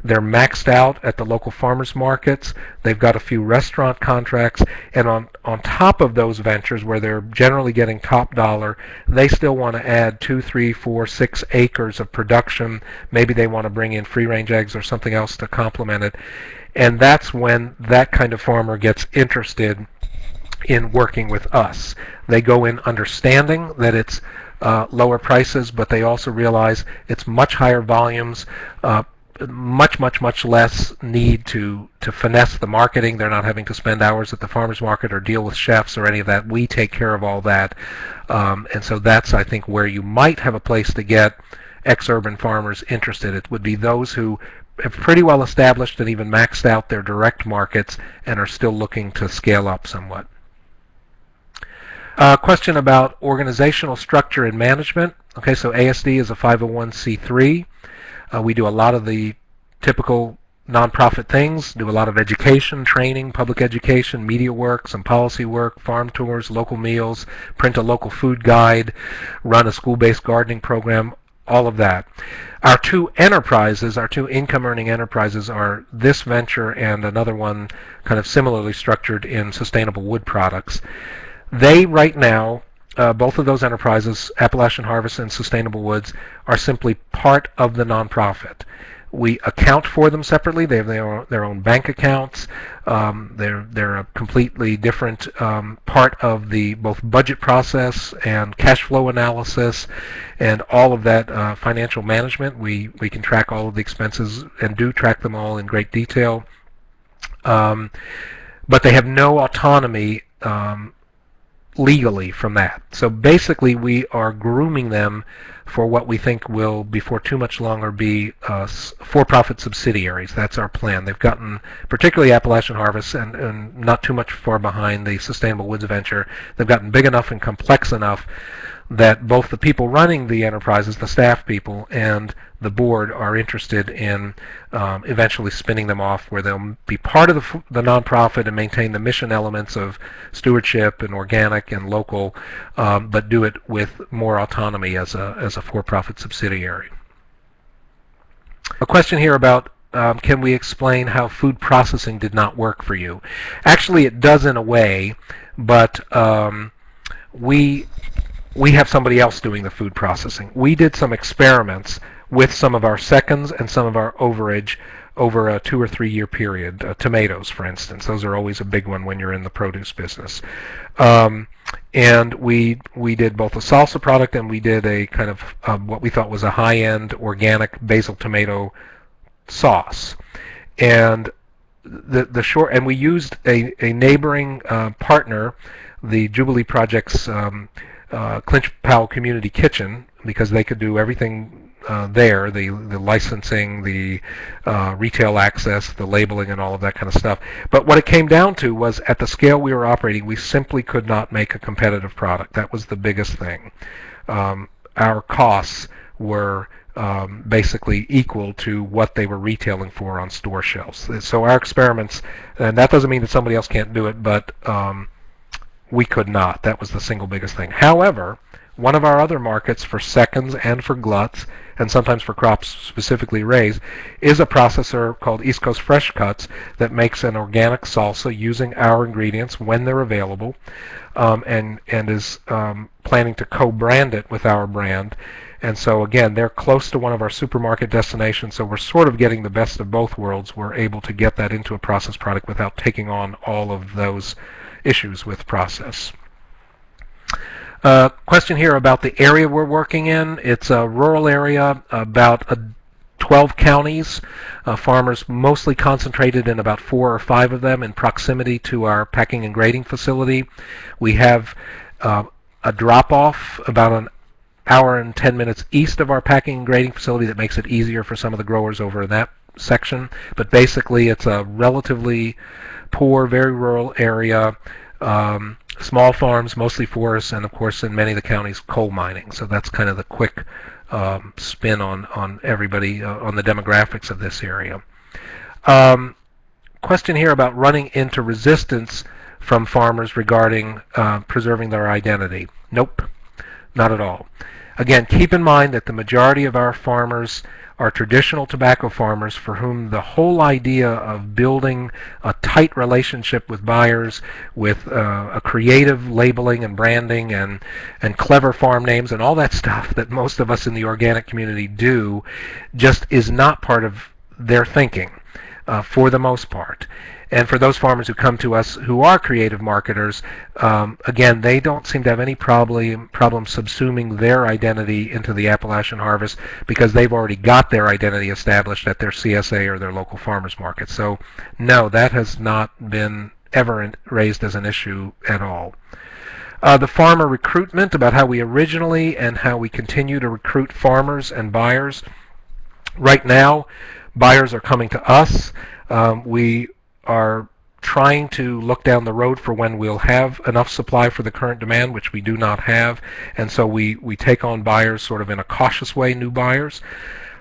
They're maxed out at the local farmers markets. They've got a few restaurant contracts, and on top of those ventures where they're generally getting top dollar, they still want to add 2, 3, 4, 6 acres of production. Maybe they want to bring in free-range eggs or something else to complement it. And that's when that kind of farmer gets interested in working with us. They go in understanding that it's lower prices, but they also realize it's much higher volumes, much less need to finesse the marketing. They're not having to spend hours at the farmers market or deal with chefs or any of that. We take care of all that, and so that's, I think, where you might have a place to get ex-urban farmers interested. It would be those who have pretty well established and even maxed out their direct markets and are still looking to scale up somewhat. Question about organizational structure and management. Okay, so ASD is a 501c3. We do a lot of the typical nonprofit things, do a lot of education, training, public education, media work, some policy work, farm tours, local meals, print a local food guide, run a school-based gardening program, all of that. Our two enterprises, our two income-earning enterprises, are this venture and another one kind of similarly structured in sustainable wood products. They, right now, both of those enterprises, Appalachian Harvest and Sustainable Woods, are simply part of the nonprofit. We account for them separately. They have their own bank accounts. They're a completely different part of the both budget process and cash flow analysis and all of that financial management. We can track all of the expenses and do track them all in great detail. But they have no autonomy legally from that. So basically we are grooming them for what we think will, before too much longer, be for-profit subsidiaries. That's our plan. They've gotten, particularly Appalachian Harvest, and not too much far behind the Sustainable Woods venture, they've gotten big enough and complex enough that both the people running the enterprises, the staff people, and the board are interested in eventually spinning them off where they'll be part of the nonprofit and maintain the mission elements of stewardship and organic and local, but do it with more autonomy as a for-profit subsidiary. A question here about can we explain how food processing did not work for you? Actually, it does in a way, but we have somebody else doing the food processing. We did some experiments with some of our seconds and some of our overage over a 2 or 3 year period. Tomatoes, for instance, those are always a big one when you're in the produce business. And we did both a salsa product and we did a kind of what we thought was a high-end organic basil tomato sauce. And and we used a neighboring partner, the Jubilee Project's Clinch Powell Community Kitchen, because they could do everything there, the licensing, the retail access, the labeling, and all of that kind of stuff. But what it came down to was, at the scale we were operating, we simply could not make a competitive product. That was the biggest thing. Our costs were basically equal to what they were retailing for on store shelves. So our experiments, and that doesn't mean that somebody else can't do it, but we could not. That was the single biggest thing. However, one of our other markets for seconds and for gluts, and sometimes for crops specifically raised, is a processor called East Coast Fresh Cuts that makes an organic salsa using our ingredients when they're available, and is planning to co-brand it with our brand. And so again, they're close to one of our supermarket destinations, so we're sort of getting the best of both worlds. We're able to get that into a processed product without taking on all of those issues with process. Question here about the area we're working in. It's a rural area, about 12 counties, farmers mostly concentrated in about 4 or 5 of them in proximity to our packing and grading facility. We have a drop-off about an hour and 10 minutes east of our packing and grading facility that makes it easier for some of the growers over in that section. But basically it's a relatively poor, very rural area. Small farms, mostly forests, and of course in many of the counties coal mining. So that's kind of the quick spin on everybody, on the demographics of this area. Question here about running into resistance from farmers regarding preserving their identity. Nope, not at all. Again, keep in mind that the majority of our farmers are traditional tobacco farmers for whom the whole idea of building a tight relationship with buyers, with a creative labeling and branding and clever farm names and all that stuff that most of us in the organic community do, just is not part of their thinking for the most part. And for those farmers who come to us who are creative marketers, again, they don't seem to have any problem subsuming their identity into the Appalachian Harvest because they've already got their identity established at their CSA or their local farmers market. So no, that has not been ever raised as an issue at all. The farmer recruitment, about how we originally and how we continue to recruit farmers and buyers. Right now, buyers are coming to us. We are trying to look down the road for when we'll have enough supply for the current demand, which we do not have, and so we take on buyers sort of in a cautious way, new buyers.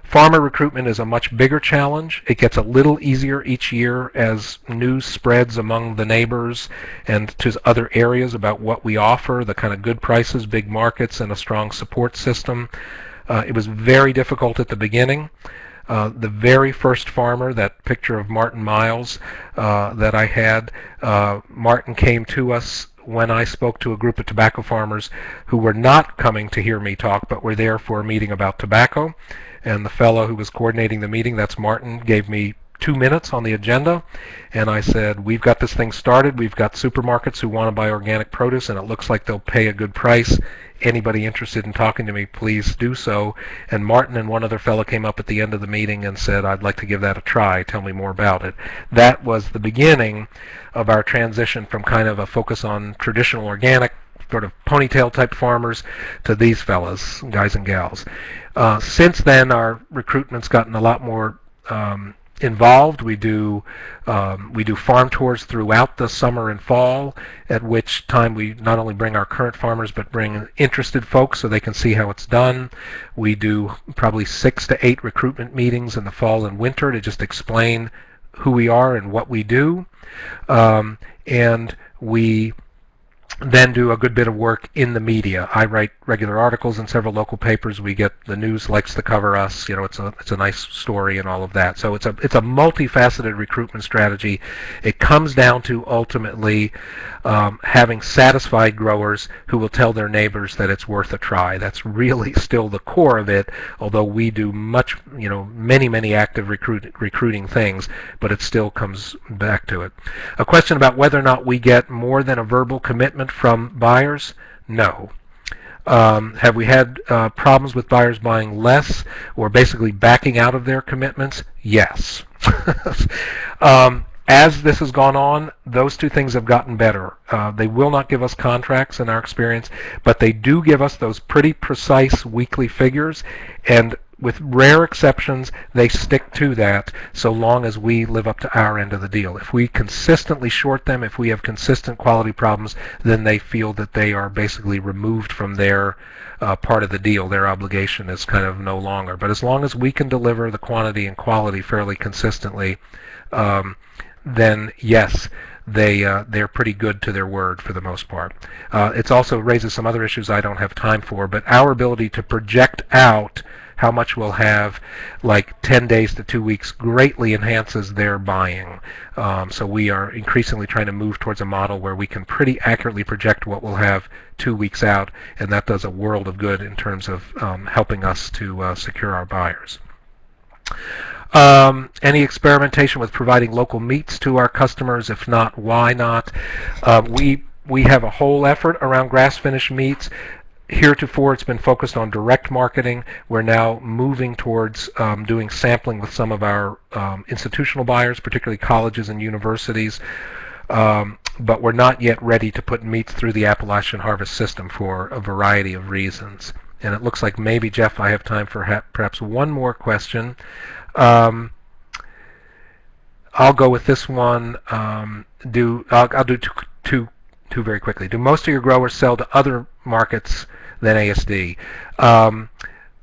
Farmer recruitment is a much bigger challenge. It gets a little easier each year as news spreads among the neighbors and to other areas about what we offer, the kind of good prices, big markets, and a strong support system. It was very difficult at the beginning. The very first farmer, that picture of Martin Miles that I had, Martin came to us when I spoke to a group of tobacco farmers who were not coming to hear me talk, but were there for a meeting about tobacco. And the fellow who was coordinating the meeting, that's Martin, gave me 2 minutes on the agenda, and I said, we've got this thing started. We've got supermarkets who want to buy organic produce, and it looks like they'll pay a good price. Anybody interested in talking to me, please do so. And Martin and one other fellow came up at the end of the meeting and said, I'd like to give that a try. Tell me more about it. That was the beginning of our transition from kind of a focus on traditional organic, sort of ponytail type farmers, to these fellas, guys and gals. Since then, our recruitment's gotten a lot more involved. We do farm tours throughout the summer and fall, at which time we not only bring our current farmers but bring interested folks so they can see how it's done. We do probably 6 to 8 recruitment meetings in the fall and winter to just explain who we are and what we do, and we then do a good bit of work in the media. I write regular articles in several local papers. We get the news likes to cover us. You know, it's a nice story and all of that. So it's a multifaceted recruitment strategy. It comes down to ultimately having satisfied growers who will tell their neighbors that it's worth a try. That's really still the core of it, although we do many active recruiting things, but it still comes back to it. A question about whether or not we get more than a verbal commitment from buyers? No. Have we had problems with buyers buying less or basically backing out of their commitments? Yes. As this has gone on, those two things have gotten better. They will not give us contracts in our experience, but they do give us those pretty precise weekly figures, and with rare exceptions, they stick to that so long as we live up to our end of the deal. If we consistently short them, if we have consistent quality problems, then they feel that they are basically removed from their part of the deal. Their obligation is kind of no longer. But as long as we can deliver the quantity and quality fairly consistently, then yes, they're pretty good to their word for the most part. It also raises some other issues I don't have time for, but our ability to project out how much we'll have, like 10 days to 2 weeks, greatly enhances their buying. So we are increasingly trying to move towards a model where we can pretty accurately project what we'll have 2 weeks out, and that does a world of good in terms of helping us to secure our buyers. Any experimentation with providing local meats to our customers? If not, why not? We have a whole effort around grass-finished meats. Heretofore, it's been focused on direct marketing. We're now moving towards doing sampling with some of our institutional buyers, particularly colleges and universities. But we're not yet ready to put meats through the Appalachian Harvest system for a variety of reasons. And it looks like maybe, Jeff, I have time for perhaps one more question. I'll go with this one. I'll do two very quickly. Do most of your growers sell to other markets than ASD?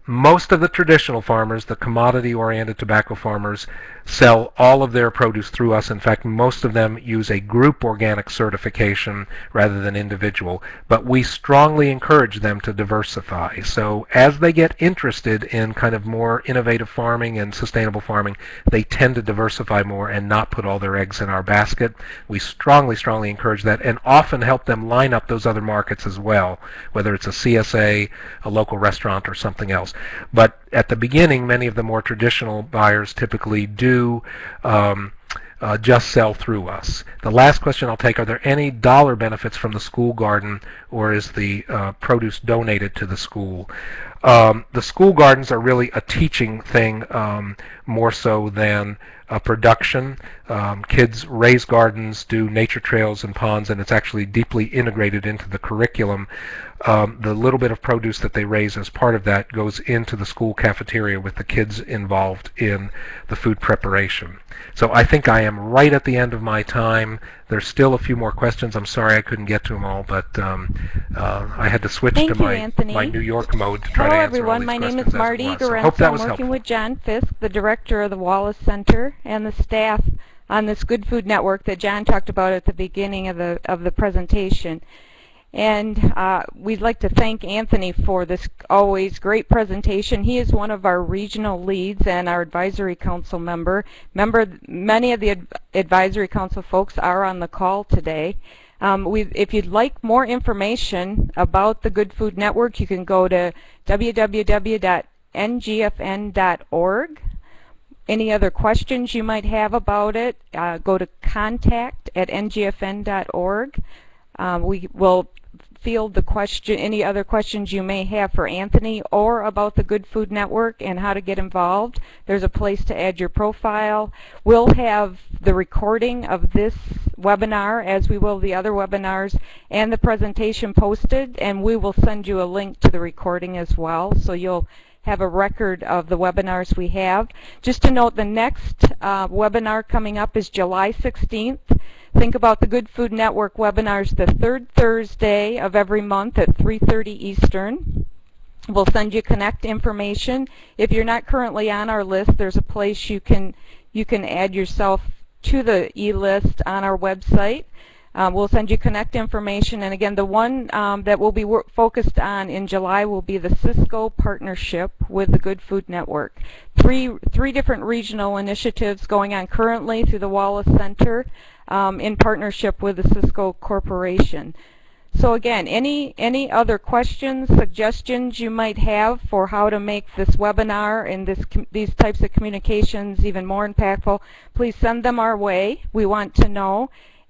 Most of the traditional farmers, the commodity-oriented tobacco farmers, sell all of their produce through us. In fact, most of them use a group organic certification rather than individual. But we strongly encourage them to diversify. So as they get interested in kind of more innovative farming and sustainable farming, they tend to diversify more and not put all their eggs in our basket. We strongly encourage that, and often help them line up those other markets as well, whether it's a CSA, a local restaurant, or something else. But at the beginning, many of the more traditional buyers typically do just sell through us. The last question I'll take, are there any dollar benefits from the school garden, or is the produce donated to the school? The school gardens are really a teaching thing more so than a production. Kids raise gardens, do nature trails and ponds, and it's actually deeply integrated into the curriculum. The little bit of produce that they raise as part of that goes into the school cafeteria with the kids involved in the food preparation. So I think I am right at the end of my time. There's still a few more questions. I'm sorry I couldn't get to them all, but I had to switch to my New York mode to try to answer all everyone. these My name questions is as Marty it was. So Garenzo. hope that was I'm working helpful. with John Fisk, the director of the Wallace Center, and the staff on this Good Food Network that John talked about at the beginning of the presentation. And we'd like to thank Anthony for this always great presentation. He is one of our regional leads and our advisory council member. Many of the advisory council folks are on the call today. If you'd like more information about the Good Food Network, you can go to www.ngfn.org. Any other questions you might have about it, go to contact@ngfn.org. We will field any other questions you may have for Anthony or about the Good Food Network and how to get involved. There's a place to add your profile. We'll have the recording of this webinar, as we will the other webinars, and the presentation posted, and we will send you a link to the recording as well, so you'll have a record of the webinars we have. Just to note, the next webinar coming up is July 16th. Think about the Good Food Network webinars the third Thursday of every month at 3:30 Eastern. We'll send you Connect information. If you're not currently on our list, there's a place you can add yourself to the e-list on our website. We'll send you Connect information, and again, the one that we'll be focused on in July will be the Cisco partnership with the Good Food Network. Three different regional initiatives going on currently through the Wallace Center in partnership with the Cisco Corporation. So again, any other questions, suggestions you might have for how to make this webinar and these types of communications even more impactful, please send them our way. We want to know.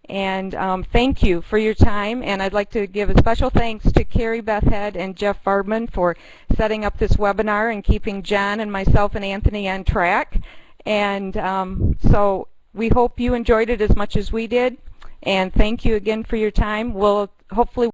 And thank you for your time, and I'd like to give a special thanks to Carrie Beth Head and Jeff Farbman for setting up this webinar and keeping John and myself and Anthony on track. And so we hope you enjoyed it as much as we did, and thank you again for your time. We'll hopefully